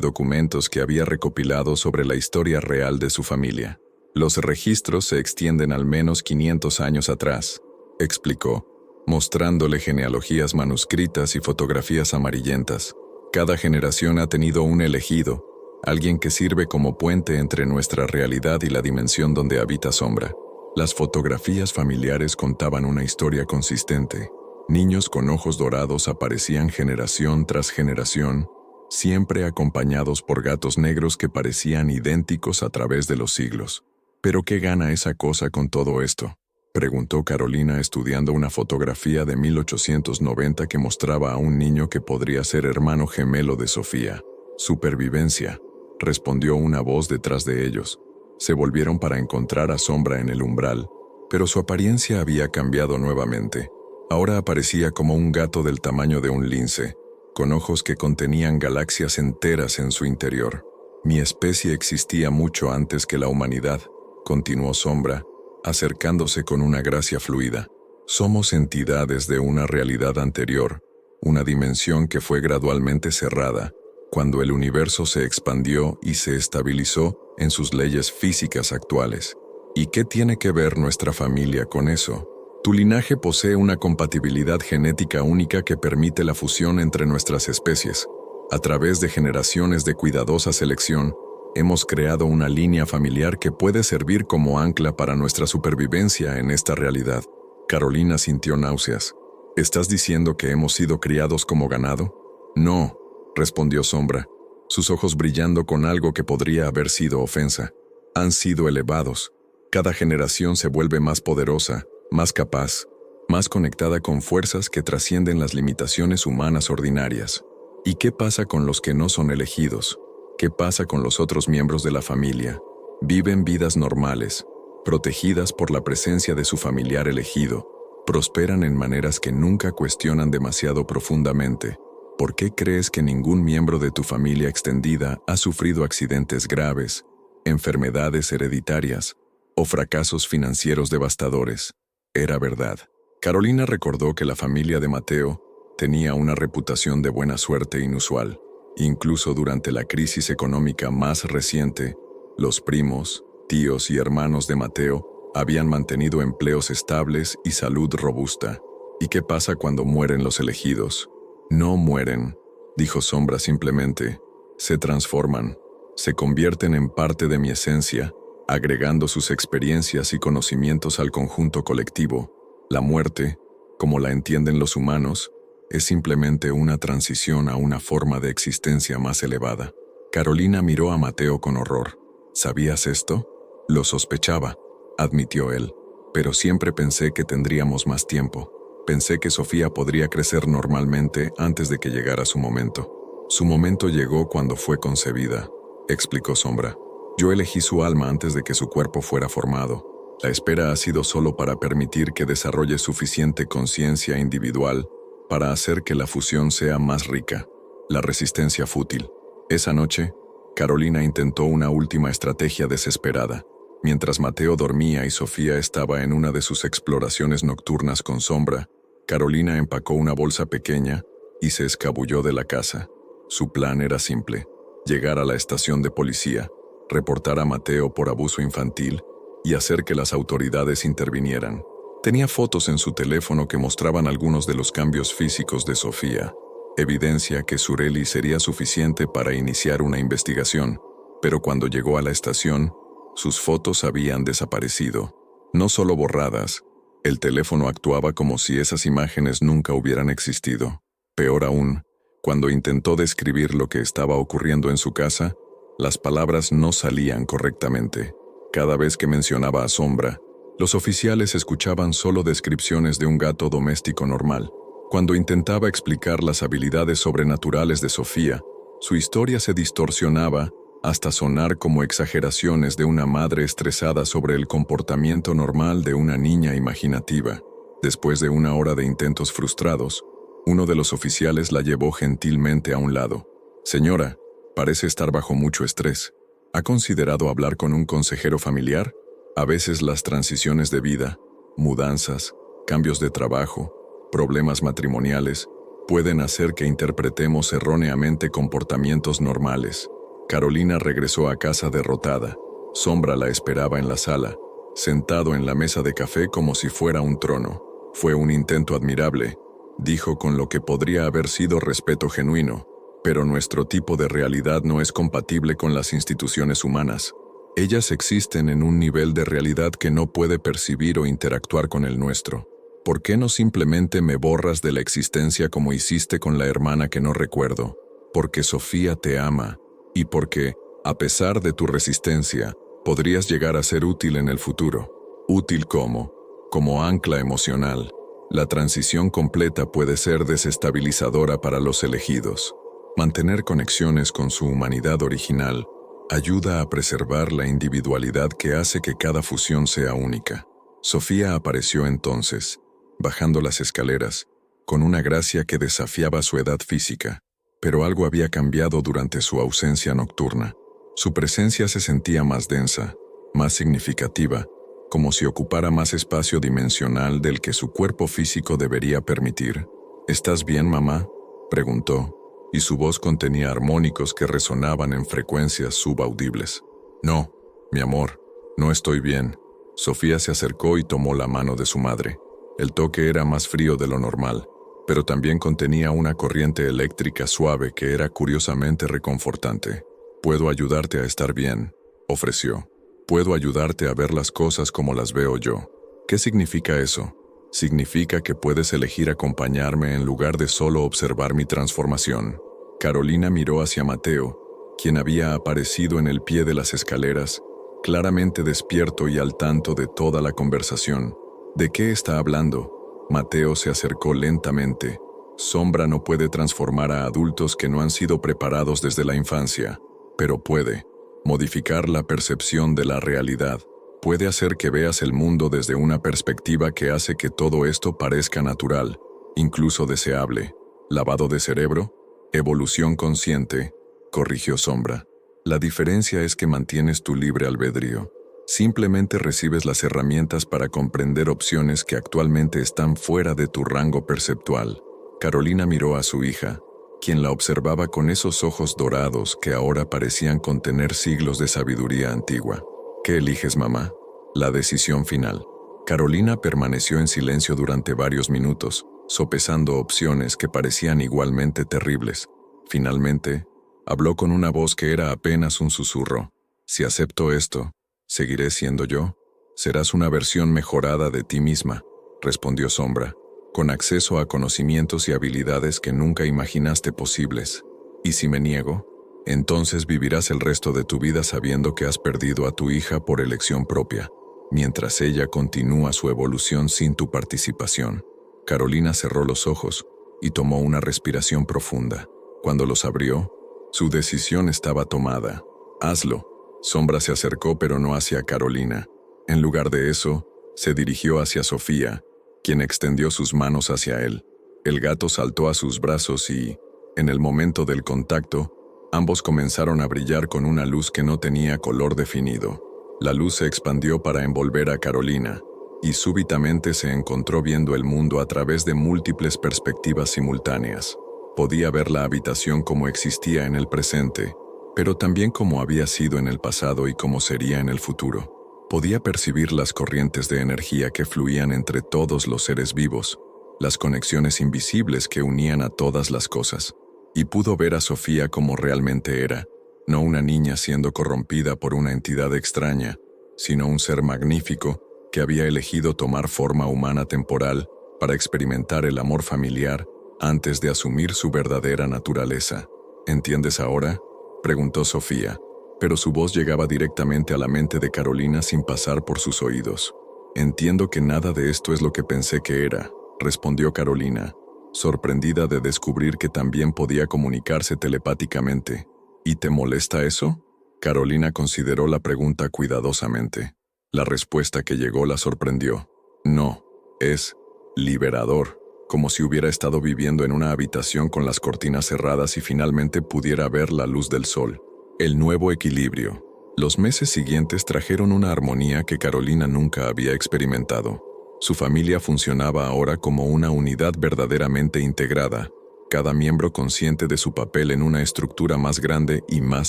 Speaker 1: documentos que había recopilado sobre la historia real de su familia. «Los registros se extienden al menos 500 años atrás», explicó, mostrándole genealogías manuscritas y fotografías amarillentas. «Cada generación ha tenido un elegido, alguien que sirve como puente entre nuestra realidad y la dimensión donde habita Sombra». Las fotografías familiares contaban una historia consistente. Niños con ojos dorados aparecían generación tras generación, siempre acompañados por gatos negros que parecían idénticos a través de los siglos. «¿Pero qué gana esa cosa con todo esto?», preguntó Carolina estudiando una fotografía de 1890 que mostraba a un niño que podría ser hermano gemelo de Sofía. «Supervivencia», respondió una voz detrás de ellos. Se volvieron para encontrar a Sombra en el umbral, pero su apariencia había cambiado nuevamente. Ahora aparecía como un gato del tamaño de un lince, con ojos que contenían galaxias enteras en su interior. «Mi especie existía mucho antes que la humanidad», continuó Sombra, acercándose con una gracia fluida. «Somos entidades de una realidad anterior, una dimensión que fue gradualmente cerrada, cuando el universo se expandió y se estabilizó en sus leyes físicas actuales. ¿Y qué tiene que ver nuestra familia con eso? Tu linaje posee una compatibilidad genética única que permite la fusión entre nuestras especies. A través de generaciones de cuidadosa selección, hemos creado una línea familiar que puede servir como ancla para nuestra supervivencia en esta realidad». Carolina sintió náuseas. «¿Estás diciendo que hemos sido criados como ganado?». «No», respondió Sombra, sus ojos brillando con algo que podría haber sido ofensa. «Han sido elevados. Cada generación se vuelve más poderosa, más capaz, más conectada con fuerzas que trascienden las limitaciones humanas ordinarias. ¿Y qué pasa con los que no son elegidos? ¿Qué pasa con los otros miembros de la familia? Viven vidas normales, protegidas por la presencia de su familiar elegido, prosperan en maneras que nunca cuestionan demasiado profundamente. ¿Por qué crees que ningún miembro de tu familia extendida ha sufrido accidentes graves, enfermedades hereditarias o fracasos financieros devastadores?» Era verdad. Carolina recordó que la familia de Mateo tenía una reputación de buena suerte inusual. Incluso durante la crisis económica más reciente, los primos, tíos y hermanos de Mateo habían mantenido empleos estables y salud robusta. «¿Y qué pasa cuando mueren los elegidos?». «No mueren», dijo Sombra simplemente. «Se transforman, se convierten en parte de mi esencia, agregando sus experiencias y conocimientos al conjunto colectivo. La muerte, como la entienden los humanos, es simplemente una transición a una forma de existencia más elevada». Carolina miró a Mateo con horror. «¿Sabías esto?». «Lo sospechaba», admitió él, «pero siempre pensé que tendríamos más tiempo. Pensé que Sofía podría crecer normalmente antes de que llegara su momento». «Su momento llegó cuando fue concebida», explicó Sombra. «Yo elegí su alma antes de que su cuerpo fuera formado. La espera ha sido solo para permitir que desarrolle suficiente conciencia individual para hacer que la fusión sea más rica. La resistencia fútil». Esa noche, Carolina intentó una última estrategia desesperada. Mientras Mateo dormía y Sofía estaba en una de sus exploraciones nocturnas con Sombra, Carolina empacó una bolsa pequeña y se escabulló de la casa. Su plan era simple: llegar a la estación de policía, reportar a Mateo por abuso infantil y hacer que las autoridades intervinieran. Tenía fotos en su teléfono que mostraban algunos de los cambios físicos de Sofía, evidencia que Sureli sería suficiente para iniciar una investigación, pero cuando llegó a la estación, sus fotos habían desaparecido. No solo borradas, El teléfono actuaba como si esas imágenes nunca hubieran existido. Peor aún, cuando intentó describir lo que estaba ocurriendo en su casa, las palabras no salían correctamente. Cada vez que mencionaba a Sombra, los oficiales escuchaban solo descripciones de un gato doméstico normal. Cuando intentaba explicar las habilidades sobrenaturales de Sofía, su historia se distorsionaba hasta sonar como exageraciones de una madre estresada sobre el comportamiento normal de una niña imaginativa. Después de una hora de intentos frustrados, uno de los oficiales la llevó gentilmente a un lado. «Señora, parece estar bajo mucho estrés. ¿Ha considerado hablar con un consejero familiar? A veces las transiciones de vida, mudanzas, cambios de trabajo, problemas matrimoniales, pueden hacer que interpretemos erróneamente comportamientos normales». Carolina regresó a casa derrotada. Sombra la esperaba en la sala, sentado en la mesa de café como si fuera un trono. «Fue un intento admirable», dijo con lo que podría haber sido respeto genuino, «pero nuestro tipo de realidad no es compatible con las instituciones humanas. Ellas existen en un nivel de realidad que no puede percibir o interactuar con el nuestro. ¿Por qué no simplemente me borras de la existencia como hiciste con la hermana que no recuerdo? Porque Sofía te ama, y porque, a pesar de tu resistencia, podrías llegar a ser útil en el futuro». Útil como ancla emocional. La transición completa puede ser desestabilizadora para los elegidos. Mantener conexiones con su humanidad original ayuda a preservar la individualidad que hace que cada fusión sea única. Sofía apareció entonces, bajando las escaleras, con una gracia que desafiaba su edad física, pero algo había cambiado durante su ausencia nocturna. Su presencia se sentía más densa, más significativa, como si ocupara más espacio dimensional del que su cuerpo físico debería permitir. «¿Estás bien, mamá?», preguntó, y su voz contenía armónicos que resonaban en frecuencias subaudibles. «No, mi amor, no estoy bien». Sofía se acercó y tomó la mano de su madre. El toque era más frío de lo normal, pero también contenía una corriente eléctrica suave que era curiosamente reconfortante. «Puedo ayudarte a estar bien», ofreció. «Puedo ayudarte a ver las cosas como las veo yo». «¿Qué significa eso?». «Significa que puedes elegir acompañarme en lugar de solo observar mi transformación». Carolina miró hacia Mateo, quien había aparecido en el pie de las escaleras, claramente despierto y al tanto de toda la conversación. «¿De qué está hablando?». Mateo se acercó lentamente. «Sombra no puede transformar a adultos que no han sido preparados desde la infancia, pero puede modificar la percepción de la realidad. Puede hacer que veas el mundo desde una perspectiva que hace que todo esto parezca natural, incluso deseable». «¿Lavado de cerebro?». «Evolución consciente», corrigió Sombra. «La diferencia es que mantienes tu libre albedrío. Simplemente recibes las herramientas para comprender opciones que actualmente están fuera de tu rango perceptual». Carolina miró a su hija, quien la observaba con esos ojos dorados que ahora parecían contener siglos de sabiduría antigua. «¿Qué eliges, mamá?». «La decisión final». Carolina permaneció en silencio durante varios minutos, sopesando opciones que parecían igualmente terribles. Finalmente, habló con una voz que era apenas un susurro. «Si acepto esto, ¿seguiré siendo yo? Serás una versión mejorada de ti misma», respondió Sombra, «con acceso a conocimientos y habilidades que nunca imaginaste posibles. ¿Y si me niego? Entonces vivirás el resto de tu vida sabiendo que has perdido a tu hija por elección propia, mientras ella continúa su evolución sin tu participación». Carolina cerró los ojos y tomó una respiración profunda. Cuando los abrió, su decisión estaba tomada. «Hazlo». Sombra se acercó, pero no hacia Carolina. En lugar de eso, se dirigió hacia Sofía, quien extendió sus manos hacia él. El gato saltó a sus brazos y, en el momento del contacto, ambos comenzaron a brillar con una luz que no tenía color definido. La luz se expandió para envolver a Carolina, y súbitamente se encontró viendo el mundo a través de múltiples perspectivas simultáneas. Podía ver la habitación como existía en el presente, pero también como había sido en el pasado y como sería en el futuro. Podía percibir las corrientes de energía que fluían entre todos los seres vivos, las conexiones invisibles que unían a todas las cosas. Y pudo ver a Sofía como realmente era, no una niña siendo corrompida por una entidad extraña, sino un ser magnífico que había elegido tomar forma humana temporal para experimentar el amor familiar antes de asumir su verdadera naturaleza. ¿Entiendes ahora?, preguntó Sofía, pero su voz llegaba directamente a la mente de Carolina sin pasar por sus oídos. Entiendo que nada de esto es lo que pensé que era, respondió Carolina, sorprendida de descubrir que también podía comunicarse telepáticamente. ¿Y te molesta eso? Carolina consideró la pregunta cuidadosamente. La respuesta que llegó la sorprendió. No, es liberador, como si hubiera estado viviendo en una habitación con las cortinas cerradas y finalmente pudiera ver la luz del sol. El nuevo equilibrio. Los meses siguientes trajeron una armonía que Carolina nunca había experimentado. Su familia funcionaba ahora como una unidad verdaderamente integrada, cada miembro consciente de su papel en una estructura más grande y más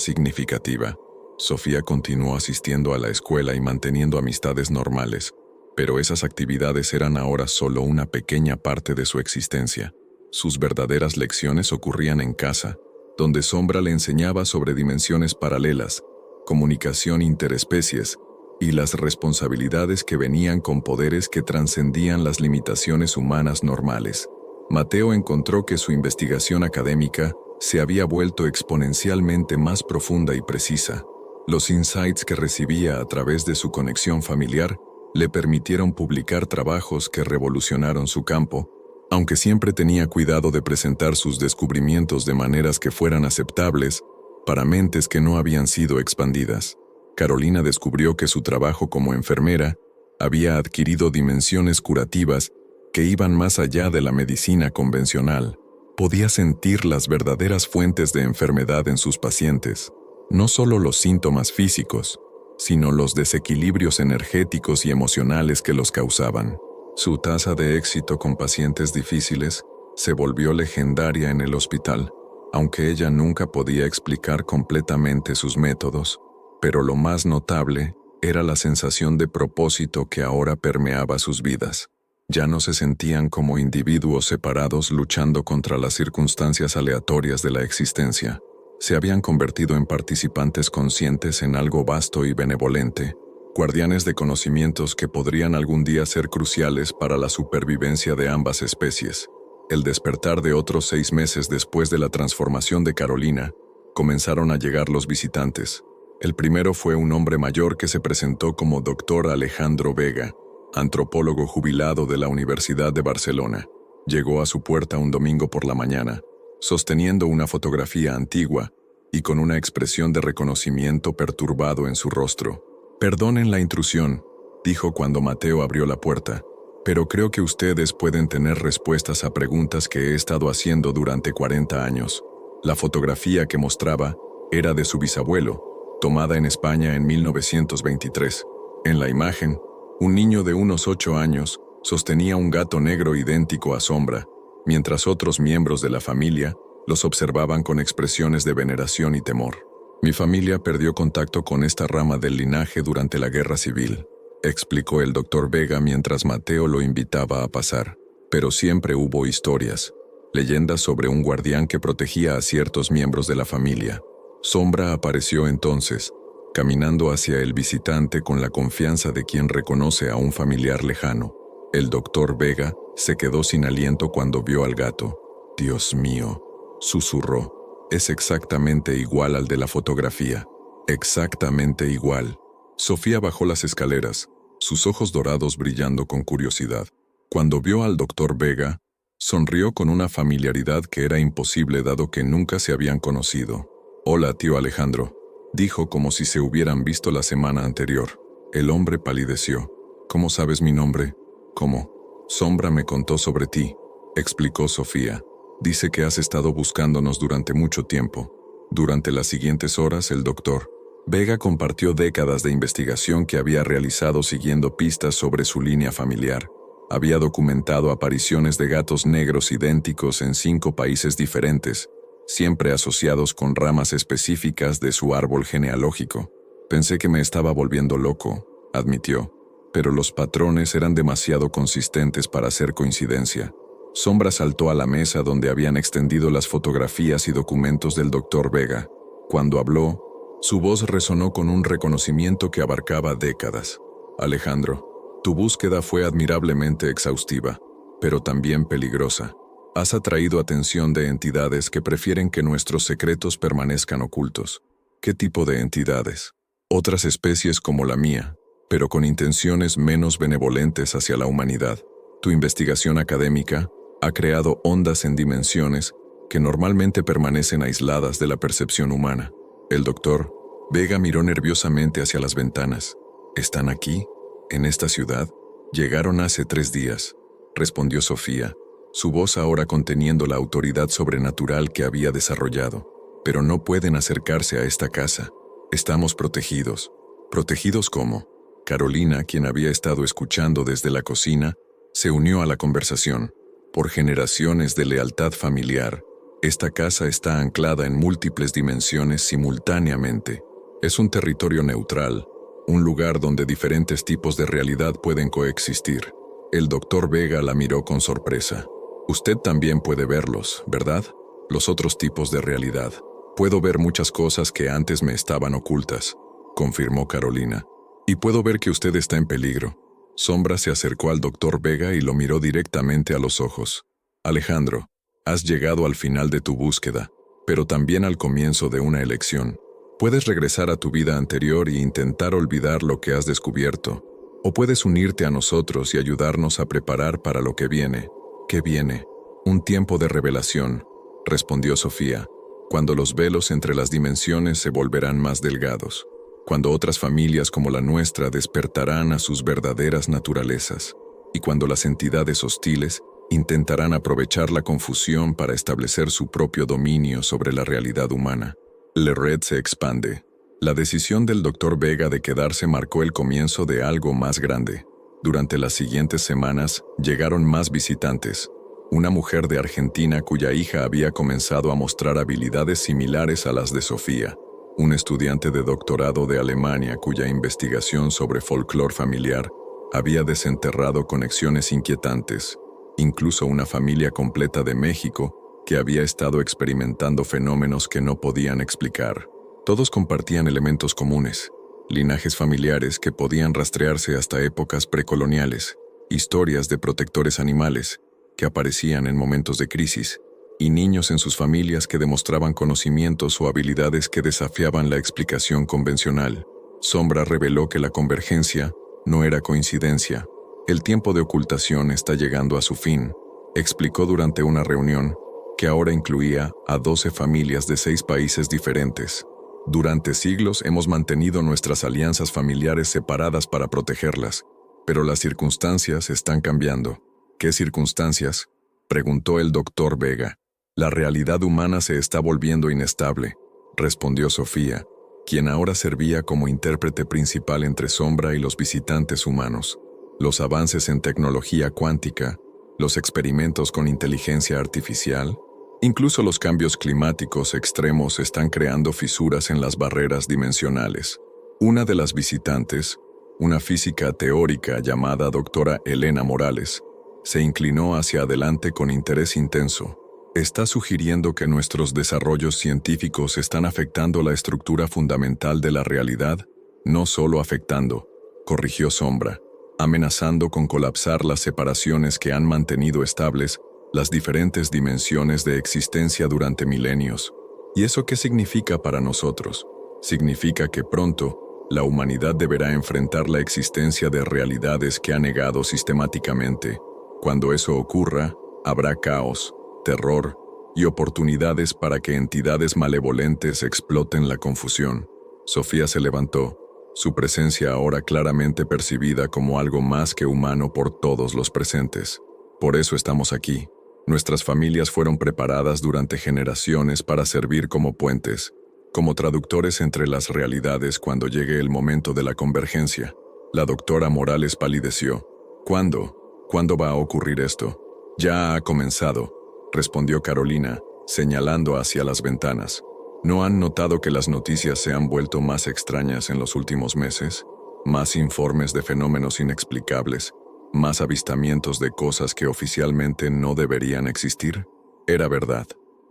Speaker 1: significativa. Sofía continuó asistiendo a la escuela y manteniendo amistades normales, pero esas actividades eran ahora solo una pequeña parte de su existencia. Sus verdaderas lecciones ocurrían en casa, donde Sombra le enseñaba sobre dimensiones paralelas, comunicación interespecies y las responsabilidades que venían con poderes que trascendían las limitaciones humanas normales. Mateo encontró que su investigación académica se había vuelto exponencialmente más profunda y precisa. Los insights que recibía a través de su conexión familiar le permitieron publicar trabajos que revolucionaron su campo, aunque siempre tenía cuidado de presentar sus descubrimientos de maneras que fueran aceptables para mentes que no habían sido expandidas. Carolina descubrió que su trabajo como enfermera había adquirido dimensiones curativas que iban más allá de la medicina convencional. Podía sentir las verdaderas fuentes de enfermedad en sus pacientes, no solo los síntomas físicos, sino los desequilibrios energéticos y emocionales que los causaban. Su tasa de éxito con pacientes difíciles se volvió legendaria en el hospital, aunque ella nunca podía explicar completamente sus métodos, pero lo más notable era la sensación de propósito que ahora permeaba sus vidas. Ya no se sentían como individuos separados luchando contra las circunstancias aleatorias de la existencia. Se habían convertido en participantes conscientes en algo vasto y benevolente, guardianes de conocimientos que podrían algún día ser cruciales para la supervivencia de ambas especies. El despertar de otros 6 meses después de la transformación de Carolina, comenzaron a llegar los visitantes. El primero fue un hombre mayor que se presentó como Dr. Alejandro Vega, antropólogo jubilado de la Universidad de Barcelona. Llegó a su puerta un domingo por la mañana, sosteniendo una fotografía antigua y con una expresión de reconocimiento perturbado en su rostro. «Perdonen la intrusión», dijo cuando Mateo abrió la puerta, «pero creo que ustedes pueden tener respuestas a preguntas que he estado haciendo durante 40 años». La fotografía que mostraba era de su bisabuelo, tomada en España en 1923. En la imagen, un niño de unos 8 años sostenía un gato negro idéntico a Sombra, mientras otros miembros de la familia los observaban con expresiones de veneración y temor. «Mi familia perdió contacto con esta rama del linaje durante la Guerra Civil», explicó el Dr. Vega mientras Mateo lo invitaba a pasar. «Pero siempre hubo historias, leyendas sobre un guardián que protegía a ciertos miembros de la familia». Sombra apareció entonces, caminando hacia el visitante con la confianza de quien reconoce a un familiar lejano. El Dr. Vega se quedó sin aliento cuando vio al gato. «Dios mío», susurró. «Es exactamente igual al de la fotografía. Exactamente igual». Sofía bajó las escaleras, sus ojos dorados brillando con curiosidad. Cuando vio al Dr. Vega, sonrió con una familiaridad que era imposible dado que nunca se habían conocido. «Hola, tío Alejandro», dijo como si se hubieran visto la semana anterior. El hombre palideció. «¿Cómo sabes mi nombre?» «¿Cómo?» «Sombra me contó sobre ti», explicó Sofía. «Dice que has estado buscándonos durante mucho tiempo». Durante las siguientes horas, el Dr. Vega compartió décadas de investigación que había realizado siguiendo pistas sobre su línea familiar. Había documentado apariciones de gatos negros idénticos en 5 países diferentes, siempre asociados con ramas específicas de su árbol genealógico. «Pensé que me estaba volviendo loco», admitió, «pero los patrones eran demasiado consistentes para ser coincidencia». Sombra saltó a la mesa donde habían extendido las fotografías y documentos del Dr. Vega. Cuando habló, su voz resonó con un reconocimiento que abarcaba décadas. «Alejandro, Tu búsqueda fue admirablemente exhaustiva, pero también peligrosa. Has atraído atención de entidades que prefieren que nuestros secretos permanezcan ocultos. ¿Qué tipo de entidades? Otras especies como la mía, pero con intenciones menos benevolentes hacia la humanidad. Tu investigación académica ha creado ondas en dimensiones que normalmente permanecen aisladas de la percepción humana. El doctor Vega miró nerviosamente hacia las ventanas. ¿Están aquí? ¿En esta ciudad? Llegaron hace 3 días, respondió Sofía, su voz ahora conteniendo la autoridad sobrenatural que había desarrollado. Pero no pueden acercarse a esta casa. Estamos protegidos. ¿Protegidos cómo? Carolina, quien había estado escuchando desde la cocina, se unió a la conversación. Por generaciones de lealtad familiar, esta casa está anclada en múltiples dimensiones simultáneamente. Es un territorio neutral, un lugar donde diferentes tipos de realidad pueden coexistir. El doctor Vega la miró con sorpresa. Usted también puede verlos, ¿verdad? Los otros tipos de realidad. Puedo ver muchas cosas que antes me estaban ocultas, confirmó Carolina. Y puedo ver que usted está en peligro. Sombra se acercó al doctor Vega y lo miró directamente a los ojos. Alejandro, has llegado al final de tu búsqueda, pero también al comienzo de una elección. Puedes regresar a tu vida anterior e intentar olvidar lo que has descubierto, o puedes unirte a nosotros y ayudarnos a preparar para lo que viene. ¿Qué viene? Un tiempo de revelación, respondió Sofía, cuando los velos entre las dimensiones se volverán más delgados, cuando otras familias como la nuestra despertarán a sus verdaderas naturalezas, y cuando las entidades hostiles intentarán aprovechar la confusión para establecer su propio dominio sobre la realidad humana. La red se expande. La decisión del Dr. Vega de quedarse marcó el comienzo de algo más grande. Durante las siguientes semanas llegaron más visitantes. Una mujer de Argentina cuya hija había comenzado a mostrar habilidades similares a las de Sofía. Un estudiante de doctorado de Alemania cuya investigación sobre folclore familiar había desenterrado conexiones inquietantes. Incluso una familia completa de México que había estado experimentando fenómenos que no podían explicar. Todos compartían elementos comunes, linajes familiares que podían rastrearse hasta épocas precoloniales, historias de protectores animales que aparecían en momentos de crisis, y niños en sus familias que demostraban conocimientos o habilidades que desafiaban la explicación convencional. Sombra reveló que la convergencia no era coincidencia. El tiempo de ocultación está llegando a su fin, explicó durante una reunión que ahora incluía a 12 familias de 6 países diferentes. Durante siglos hemos mantenido nuestras alianzas familiares separadas para protegerlas, pero las circunstancias están cambiando. ¿Qué circunstancias?, preguntó el doctor Vega. La realidad humana se está volviendo inestable, respondió Sofía, quien ahora servía como intérprete principal entre Sombra y los visitantes humanos. Los avances en tecnología cuántica, los experimentos con inteligencia artificial, incluso los cambios climáticos extremos están creando fisuras en las barreras dimensionales. Una de las visitantes, una física teórica llamada doctora Elena Morales, se inclinó hacia adelante con interés intenso. Está sugiriendo que nuestros desarrollos científicos están afectando la estructura fundamental de la realidad, no solo afectando, corrigió Sombra, amenazando con colapsar las separaciones que han mantenido estables las diferentes dimensiones de existencia durante milenios. ¿Y eso qué significa para nosotros? Significa que pronto, la humanidad deberá enfrentar la existencia de realidades que ha negado sistemáticamente. Cuando eso ocurra, habrá caos, terror y oportunidades para que entidades malevolentes exploten la confusión. Sofía se levantó, su presencia ahora claramente percibida como algo más que humano por todos los presentes. Por eso estamos aquí. Nuestras familias fueron preparadas durante generaciones para servir como puentes, como traductores entre las realidades cuando llegue el momento de la convergencia. La doctora Morales palideció. ¿Cuándo? ¿Cuándo va a ocurrir esto? Ya ha comenzado, respondió Carolina, señalando hacia las ventanas. ¿No han notado que las noticias se han vuelto más extrañas en los últimos meses? Más informes de fenómenos inexplicables, más avistamientos de cosas que oficialmente no deberían existir. Era verdad.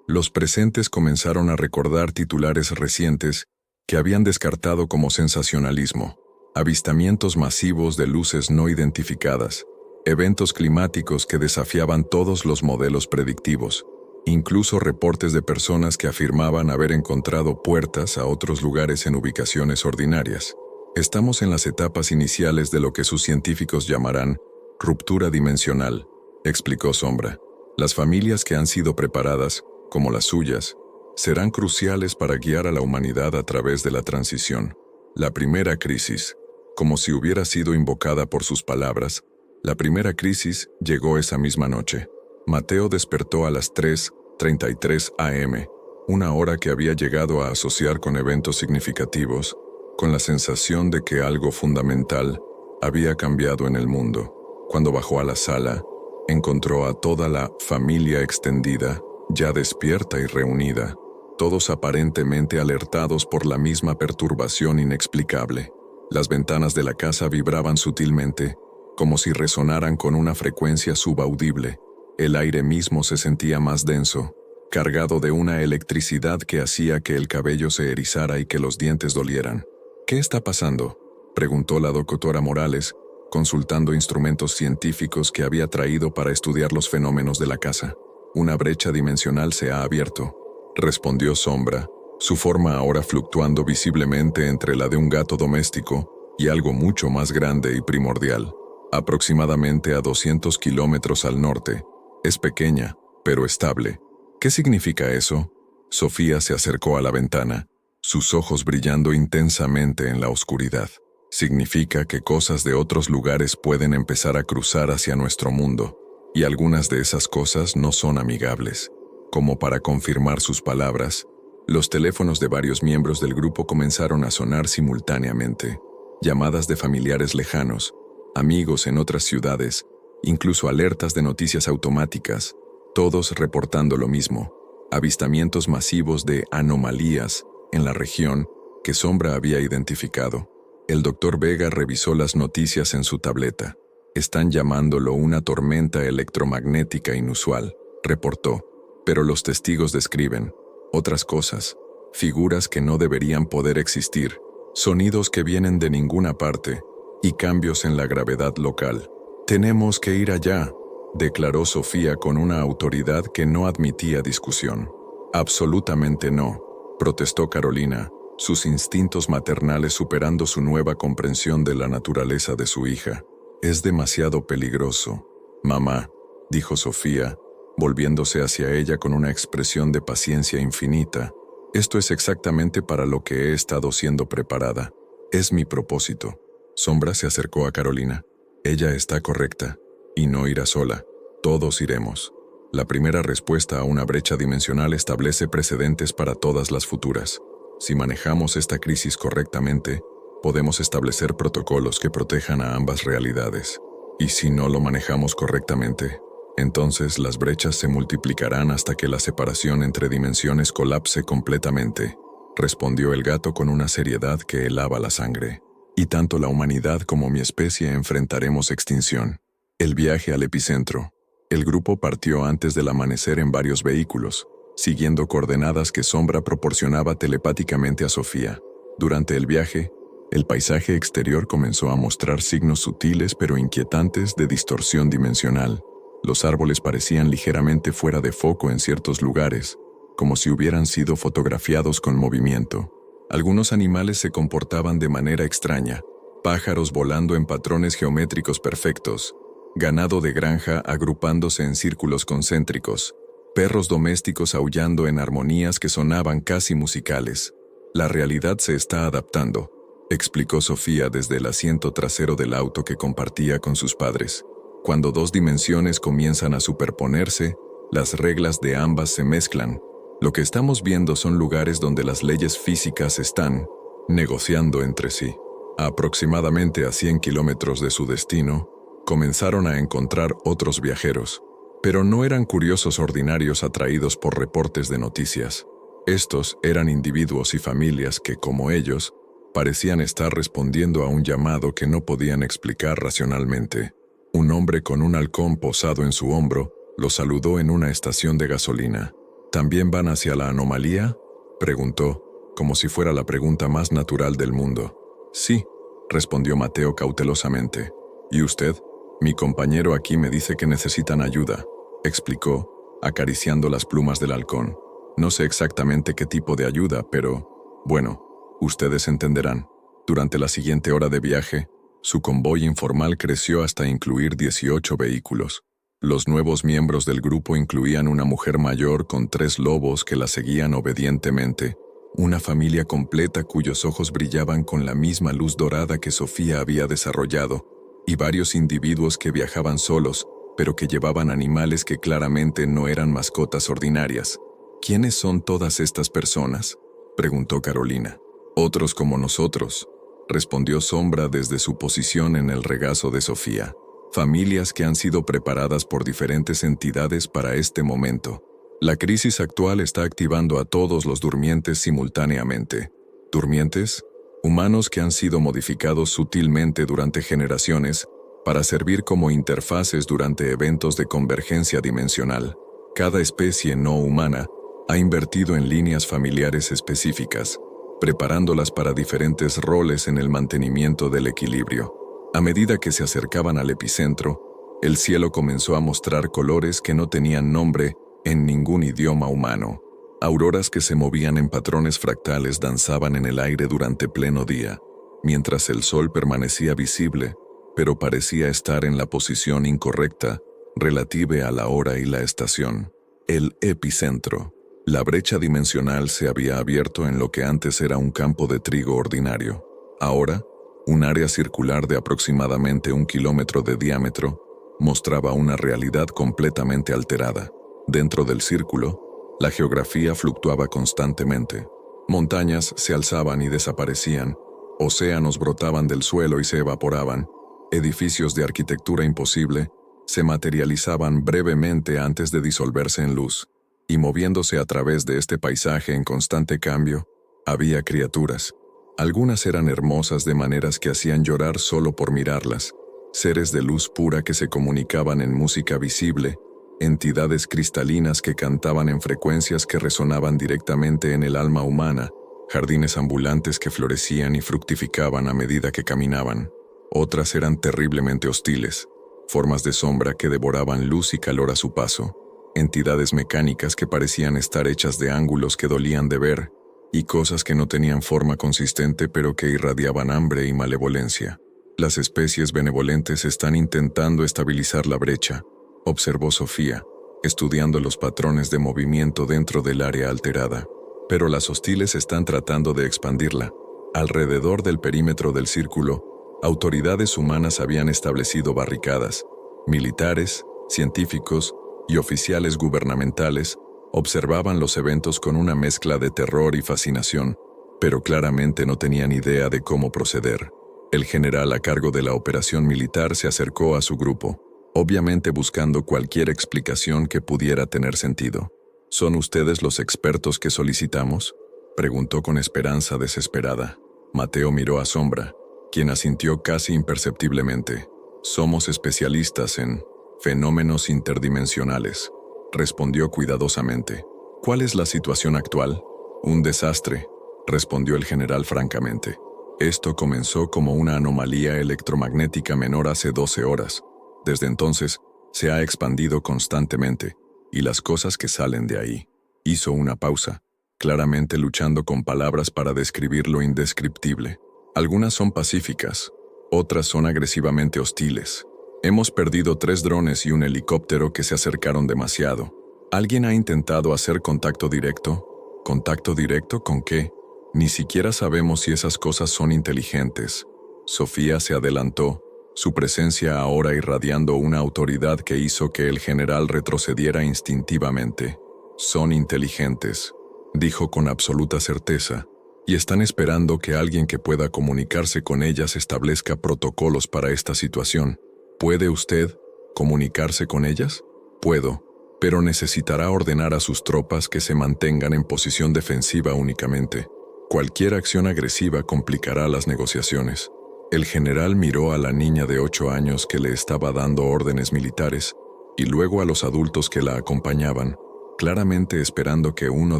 Speaker 1: Los presentes comenzaron a recordar titulares recientes que habían descartado como sensacionalismo. avistamientos masivos de luces no identificadas, eventos climáticos que desafiaban todos los modelos predictivos, incluso reportes de personas que afirmaban haber encontrado puertas a otros lugares en ubicaciones ordinarias. Estamos en las etapas iniciales de lo que sus científicos llamarán ruptura dimensional, explicó Sombra. Las familias que han sido preparadas, como las suyas, serán cruciales para guiar a la humanidad a través de la transición. La primera crisis, como si hubiera sido invocada por sus palabras, la primera crisis llegó esa misma noche. Mateo despertó a las 3:33 am, una hora que había llegado a asociar con eventos significativos, con la sensación de que algo fundamental había cambiado en el mundo. Cuando bajó a la sala, encontró a toda la familia extendida, ya despierta y reunida, todos aparentemente alertados por la misma perturbación inexplicable. Las ventanas de la casa vibraban sutilmente, como si resonaran con una frecuencia subaudible. El aire mismo se sentía más denso, cargado de una electricidad que hacía que el cabello se erizara y que los dientes dolieran. ¿Qué está pasando?, preguntó la doctora Morales, consultando instrumentos científicos que había traído para estudiar los fenómenos de la casa. Una brecha dimensional se ha abierto, respondió Sombra, su forma ahora fluctuando visiblemente entre la de un gato doméstico y algo mucho más grande y primordial, aproximadamente a 200 kilómetros al norte. Es pequeña, pero estable. ¿Qué significa eso? Sofía se acercó a la ventana, sus ojos brillando intensamente en la oscuridad. Significa que cosas de otros lugares pueden empezar a cruzar hacia nuestro mundo, y algunas de esas cosas no son amigables. Como para confirmar sus palabras, los teléfonos de varios miembros del grupo comenzaron a sonar simultáneamente. Llamadas de familiares lejanos, amigos en otras ciudades, incluso alertas de noticias automáticas, todos reportando lo mismo: avistamientos masivos de anomalías en la región que Sombra había identificado. El Dr. Vega revisó las noticias en su tableta. Están llamándolo una tormenta electromagnética inusual, reportó, pero los testigos describen otras cosas, figuras que no deberían poder existir, sonidos que vienen de ninguna parte y cambios en la gravedad local. Tenemos que ir allá, declaró Sofía con una autoridad que no admitía discusión. Absolutamente no, protestó Carolina, sus instintos maternales superando su nueva comprensión de la naturaleza de su hija. Es demasiado peligroso. Mamá, dijo Sofía, volviéndose hacia ella con una expresión de paciencia infinita. Esto es exactamente para lo que he estado siendo preparada. Es mi propósito. Sombra se acercó a Carolina. Ella está correcta, y no irá sola. Todos iremos. La primera respuesta a una brecha dimensional establece precedentes para todas las futuras. Si manejamos esta crisis correctamente, podemos establecer protocolos que protejan a ambas realidades. Y si no lo manejamos correctamente, entonces las brechas se multiplicarán hasta que la separación entre dimensiones colapse completamente, respondió el gato con una seriedad que helaba la sangre. Y tanto la humanidad como mi especie enfrentaremos extinción. El viaje al epicentro. El grupo partió antes del amanecer en varios vehículos, siguiendo coordenadas que Sombra proporcionaba telepáticamente a Sofía. Durante el viaje, el paisaje exterior comenzó a mostrar signos sutiles pero inquietantes de distorsión dimensional. Los árboles parecían ligeramente fuera de foco en ciertos lugares, como si hubieran sido fotografiados con movimiento. Algunos animales se comportaban de manera extraña, pájaros volando en patrones geométricos perfectos, ganado de granja agrupándose en círculos concéntricos, perros domésticos aullando en armonías que sonaban casi musicales. La realidad se está adaptando, explicó Sofía desde el asiento trasero del auto que compartía con sus padres. Cuando dos dimensiones comienzan a superponerse, las reglas de ambas se mezclan. Lo que estamos viendo son lugares donde las leyes físicas están negociando entre sí. A aproximadamente a 100 kilómetros de su destino, comenzaron a encontrar otros viajeros, pero no eran curiosos ordinarios atraídos por reportes de noticias. Estos eran individuos y familias que, como ellos, parecían estar respondiendo a un llamado que no podían explicar racionalmente. Un hombre con un halcón posado en su hombro los saludó en una estación de gasolina. ¿También van hacia la anomalía?, preguntó, como si fuera la pregunta más natural del mundo. Sí, respondió Mateo cautelosamente. ¿Y usted? Mi compañero aquí me dice que necesitan ayuda, explicó, acariciando las plumas del halcón. No sé exactamente qué tipo de ayuda, pero, bueno, ustedes entenderán. Durante la siguiente hora de viaje, su convoy informal creció hasta incluir 18 vehículos. Los nuevos miembros del grupo incluían una mujer mayor con 3 lobos que la seguían obedientemente, una familia completa cuyos ojos brillaban con la misma luz dorada que Sofía había desarrollado, y varios individuos que viajaban solos, pero que llevaban animales que claramente no eran mascotas ordinarias. ¿Quiénes son todas estas personas?, preguntó Carolina. Otros como nosotros, respondió Sombra desde su posición en el regazo de Sofía. Familias que han sido preparadas por diferentes entidades para este momento. La crisis actual está activando a todos los durmientes simultáneamente. ¿Durmientes? Humanos que han sido modificados sutilmente durante generaciones para servir como interfaces durante eventos de convergencia dimensional. Cada especie no humana ha invertido en líneas familiares específicas, preparándolas para diferentes roles en el mantenimiento del equilibrio. A medida que se acercaban al epicentro, el cielo comenzó a mostrar colores que no tenían nombre en ningún idioma humano. Auroras que se movían en patrones fractales danzaban en el aire durante pleno día, mientras el sol permanecía visible, pero parecía estar en la posición incorrecta relativa a la hora y la estación. El epicentro. La brecha dimensional se había abierto en lo que antes era un campo de trigo ordinario. Ahora, un área circular de aproximadamente 1 kilómetro de diámetro mostraba una realidad completamente alterada. Dentro del círculo, la geografía fluctuaba constantemente. Montañas se alzaban y desaparecían, océanos brotaban del suelo y se evaporaban, edificios de arquitectura imposible se materializaban brevemente antes de disolverse en luz, y moviéndose a través de este paisaje en constante cambio, había criaturas. Algunas eran hermosas de maneras que hacían llorar solo por mirarlas, seres de luz pura que se comunicaban en música visible, entidades cristalinas que cantaban en frecuencias que resonaban directamente en el alma humana, jardines ambulantes que florecían y fructificaban a medida que caminaban. Otras eran terriblemente hostiles, formas de sombra que devoraban luz y calor a su paso, entidades mecánicas que parecían estar hechas de ángulos que dolían de ver, y cosas que no tenían forma consistente pero que irradiaban hambre y malevolencia. Las especies benevolentes están intentando estabilizar la brecha, observó Sofía, estudiando los patrones de movimiento dentro del área alterada. Pero las hostiles están tratando de expandirla. Alrededor del perímetro del círculo, autoridades humanas habían establecido barricadas. Militares, científicos y oficiales gubernamentales observaban los eventos con una mezcla de terror y fascinación, pero claramente no tenían idea de cómo proceder. El general a cargo de la operación militar se acercó a su grupo, obviamente buscando cualquier explicación que pudiera tener sentido. ¿Son ustedes los expertos que solicitamos?, preguntó con esperanza desesperada. Mateo miró a Sombra, quien asintió casi imperceptiblemente. Somos especialistas en fenómenos interdimensionales, respondió cuidadosamente. ¿Cuál es la situación actual? Un desastre, respondió el general francamente. Esto comenzó como una anomalía electromagnética menor hace 12 horas. Desde entonces, se ha expandido constantemente, y las cosas que salen de ahí. Hizo una pausa, claramente luchando con palabras para describir lo indescriptible. Algunas son pacíficas, otras son agresivamente hostiles. Hemos perdido 3 drones y un helicóptero que se acercaron demasiado. ¿Alguien ha intentado hacer contacto directo? ¿Contacto directo con qué? Ni siquiera sabemos si esas cosas son inteligentes. Sofía se adelantó, su presencia ahora irradiando una autoridad que hizo que el general retrocediera instintivamente. Son inteligentes, dijo con absoluta certeza, y están esperando que alguien que pueda comunicarse con ellas establezca protocolos para esta situación. ¿Puede usted comunicarse con ellas? Puedo, pero necesitará ordenar a sus tropas que se mantengan en posición defensiva únicamente. Cualquier acción agresiva complicará las negociaciones. El general miró a la niña de 8 años que le estaba dando órdenes militares, y luego a los adultos que la acompañaban, claramente esperando que uno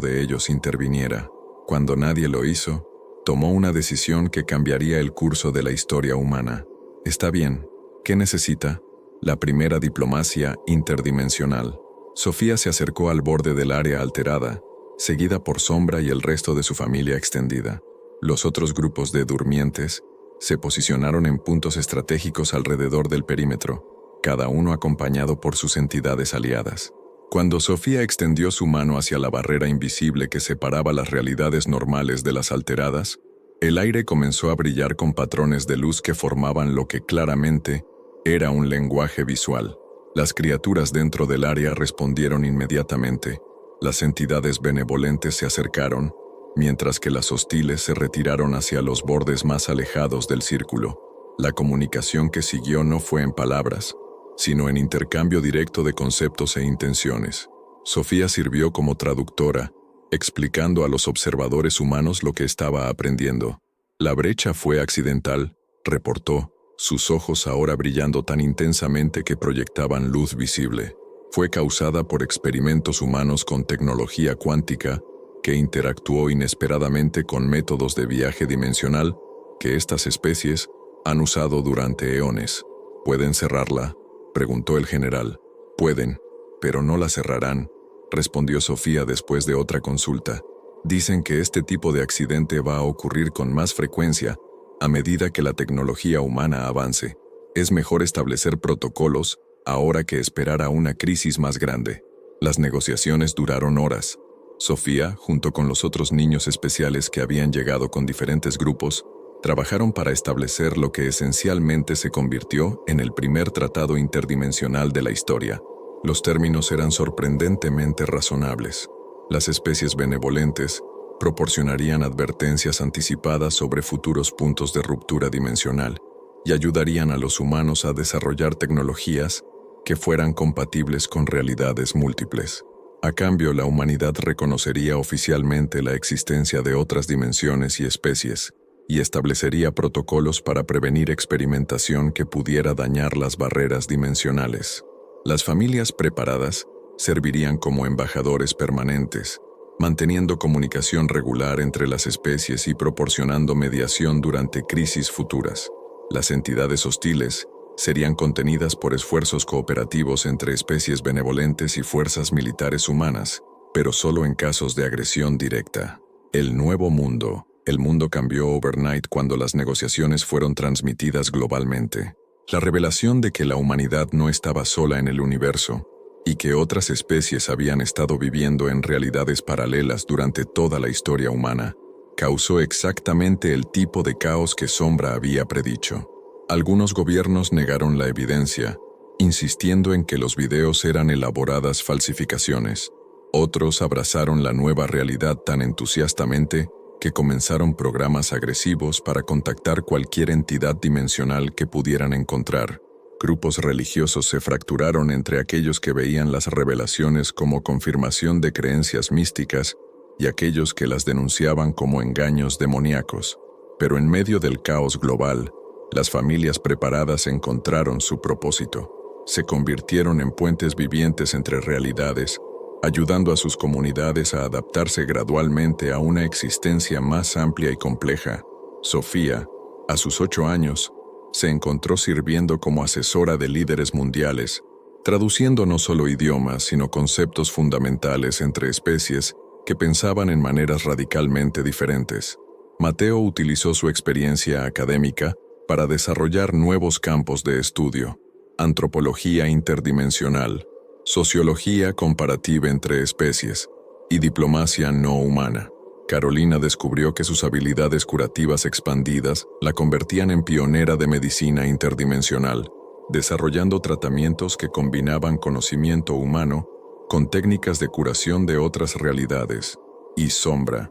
Speaker 1: de ellos interviniera. Cuando nadie lo hizo, Tomó una decisión que cambiaría el curso de la historia humana. Está bien. ¿Qué necesita? La primera diplomacia interdimensional. Sofía se acercó al borde del área alterada, seguida por Sombra y el resto de su familia extendida. Los otros grupos de durmientes se posicionaron en puntos estratégicos alrededor del perímetro, cada uno acompañado por sus entidades aliadas. Cuando Sofía extendió su mano hacia la barrera invisible que separaba las realidades normales de las alteradas, el aire comenzó a brillar con patrones de luz que formaban lo que claramente era un lenguaje visual. Las criaturas dentro del área respondieron inmediatamente. Las entidades benevolentes se acercaron, mientras que las hostiles se retiraron hacia los bordes más alejados del círculo. La comunicación que siguió no fue en palabras, sino en intercambio directo de conceptos e intenciones. Sofía sirvió como traductora, explicando a los observadores humanos lo que estaba aprendiendo. La brecha fue accidental, reportó, sus ojos ahora brillando tan intensamente que proyectaban luz visible. Fue causada por experimentos humanos con tecnología cuántica que interactuó inesperadamente con métodos de viaje dimensional que estas especies han usado durante eones. ¿Pueden cerrarla?, preguntó el general. Pueden, pero no la cerrarán, respondió Sofía después de otra consulta. Dicen que este tipo de accidente va a ocurrir con más frecuencia a medida que la tecnología humana avance. Es mejor establecer protocolos ahora que esperar a una crisis más grande. Las negociaciones duraron horas. Sofía, junto con los otros niños especiales que habían llegado con diferentes grupos, trabajaron para establecer lo que esencialmente se convirtió en el primer tratado interdimensional de la historia. Los términos eran sorprendentemente razonables. Las especies benevolentes proporcionarían advertencias anticipadas sobre futuros puntos de ruptura dimensional y ayudarían a los humanos a desarrollar tecnologías que fueran compatibles con realidades múltiples. A cambio, la humanidad reconocería oficialmente la existencia de otras dimensiones y especies, y establecería protocolos para prevenir experimentación que pudiera dañar las barreras dimensionales. Las familias preparadas servirían como embajadores permanentes, manteniendo comunicación regular entre las especies y proporcionando mediación durante crisis futuras. Las entidades hostiles serían contenidas por esfuerzos cooperativos entre especies benevolentes y fuerzas militares humanas, pero solo en casos de agresión directa. El nuevo mundo. El mundo cambió overnight cuando las negociaciones fueron transmitidas globalmente. La revelación de que la humanidad no estaba sola en el universo y que otras especies habían estado viviendo en realidades paralelas durante toda la historia humana causó exactamente el tipo de caos que Sombra había predicho. Algunos gobiernos negaron la evidencia, insistiendo en que los videos eran elaboradas falsificaciones. Otros abrazaron la nueva realidad tan entusiastamente que comenzaron programas agresivos para contactar cualquier entidad dimensional que pudieran encontrar. Grupos religiosos se fracturaron entre aquellos que veían las revelaciones como confirmación de creencias místicas y aquellos que las denunciaban como engaños demoníacos. Pero en medio del caos global, las familias preparadas encontraron su propósito. Se convirtieron en puentes vivientes entre realidades, ayudando a sus comunidades a adaptarse gradualmente a una existencia más amplia y compleja. Sofía, a sus 8 años, se encontró sirviendo como asesora de líderes mundiales, traduciendo no solo idiomas, sino conceptos fundamentales entre especies que pensaban en maneras radicalmente diferentes. Mateo utilizó su experiencia académica para desarrollar nuevos campos de estudio: antropología interdimensional, sociología comparativa entre especies y diplomacia no humana. Carolina descubrió que sus habilidades curativas expandidas la convertían en pionera de medicina interdimensional, desarrollando tratamientos que combinaban conocimiento humano con técnicas de curación de otras realidades. Y Sombra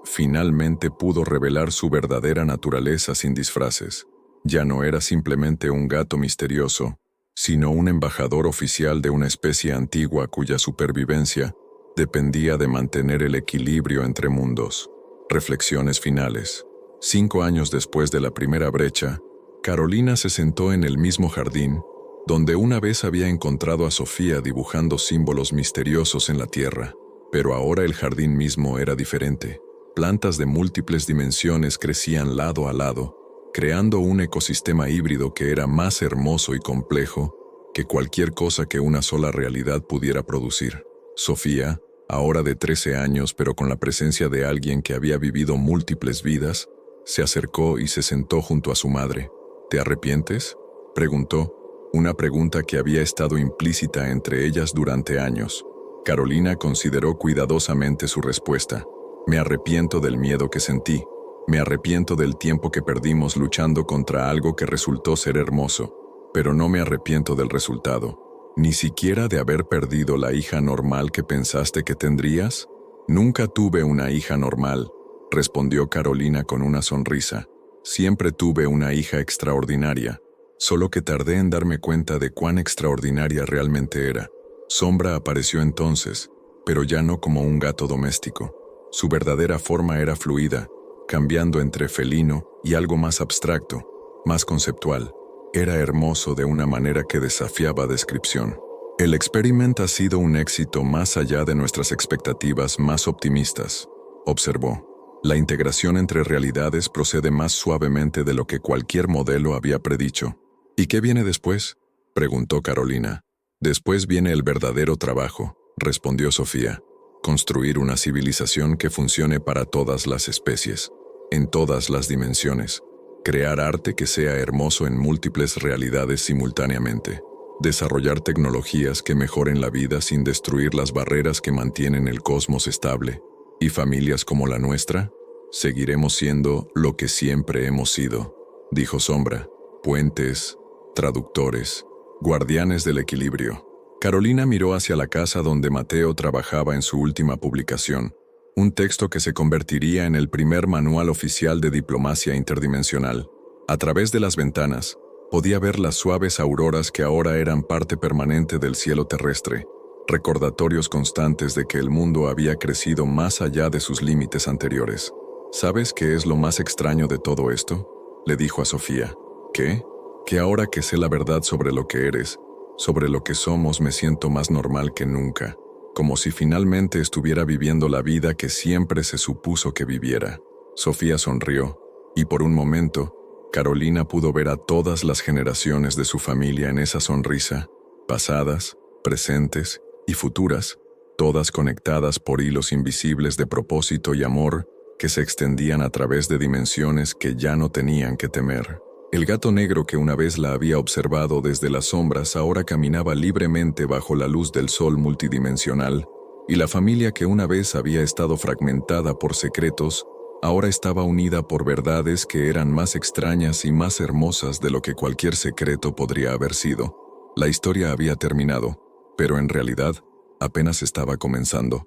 Speaker 1: finalmente pudo revelar su verdadera naturaleza sin disfraces. Ya no era simplemente un gato misterioso, sino un embajador oficial de una especie antigua cuya supervivencia dependía de mantener el equilibrio entre mundos. Reflexiones finales. 5 años después de la primera brecha, Carolina se sentó en el mismo jardín donde una vez había encontrado a Sofía dibujando símbolos misteriosos en la tierra. Pero ahora el jardín mismo era diferente. Plantas de múltiples dimensiones crecían lado a lado, creando un ecosistema híbrido que era más hermoso y complejo que cualquier cosa que una sola realidad pudiera producir. Sofía, ahora de 13 años pero con la presencia de alguien que había vivido múltiples vidas, se acercó y se sentó junto a su madre. ¿Te arrepientes?, preguntó, una pregunta que había estado implícita entre ellas durante años. Carolina consideró cuidadosamente su respuesta. Me arrepiento del miedo que sentí. Me arrepiento del tiempo que perdimos luchando contra algo que resultó ser hermoso, pero no me arrepiento del resultado. ¿Ni siquiera de haber perdido la hija normal que pensaste que tendrías? Nunca tuve una hija normal, respondió Carolina con una sonrisa. Siempre tuve una hija extraordinaria, solo que tardé en darme cuenta de cuán extraordinaria realmente era. Sombra apareció entonces, pero ya no como un gato doméstico. Su verdadera forma era fluida, cambiando entre felino y algo más abstracto, más conceptual. Era hermoso de una manera que desafiaba descripción. El experimento ha sido un éxito más allá de nuestras expectativas más optimistas, observó. La integración entre realidades procede más suavemente de lo que cualquier modelo había predicho. ¿Y qué viene después?, preguntó Carolina. Después viene el verdadero trabajo, respondió Sofía. Construir una civilización que funcione para todas las especies, en todas las dimensiones. Crear arte que sea hermoso en múltiples realidades simultáneamente. Desarrollar tecnologías que mejoren la vida sin destruir las barreras que mantienen el cosmos estable. ¿Y familias como la nuestra? Seguiremos siendo lo que siempre hemos sido, dijo Sombra. Puentes, traductores, guardianes del equilibrio. Carolina miró hacia la casa donde Mateo trabajaba en su última publicación, un texto que se convertiría en el primer manual oficial de diplomacia interdimensional. A través de las ventanas, podía ver las suaves auroras que ahora eran parte permanente del cielo terrestre, recordatorios constantes de que el mundo había crecido más allá de sus límites anteriores. ¿Sabes qué es lo más extraño de todo esto?, le dijo a Sofía. ¿Qué? Que ahora que sé la verdad sobre lo que eres, sobre lo que somos, me siento más normal que nunca, como si finalmente estuviera viviendo la vida que siempre se supuso que viviera. Sofía sonrió, y por un momento, Carolina pudo ver a todas las generaciones de su familia en esa sonrisa, pasadas, presentes y futuras, todas conectadas por hilos invisibles de propósito y amor que se extendían a través de dimensiones que ya no tenían que temer. El gato negro que una vez la había observado desde las sombras ahora caminaba libremente bajo la luz del sol multidimensional, y la familia que una vez había estado fragmentada por secretos, ahora estaba unida por verdades que eran más extrañas y más hermosas de lo que cualquier secreto podría haber sido. La historia había terminado, pero en realidad apenas estaba comenzando.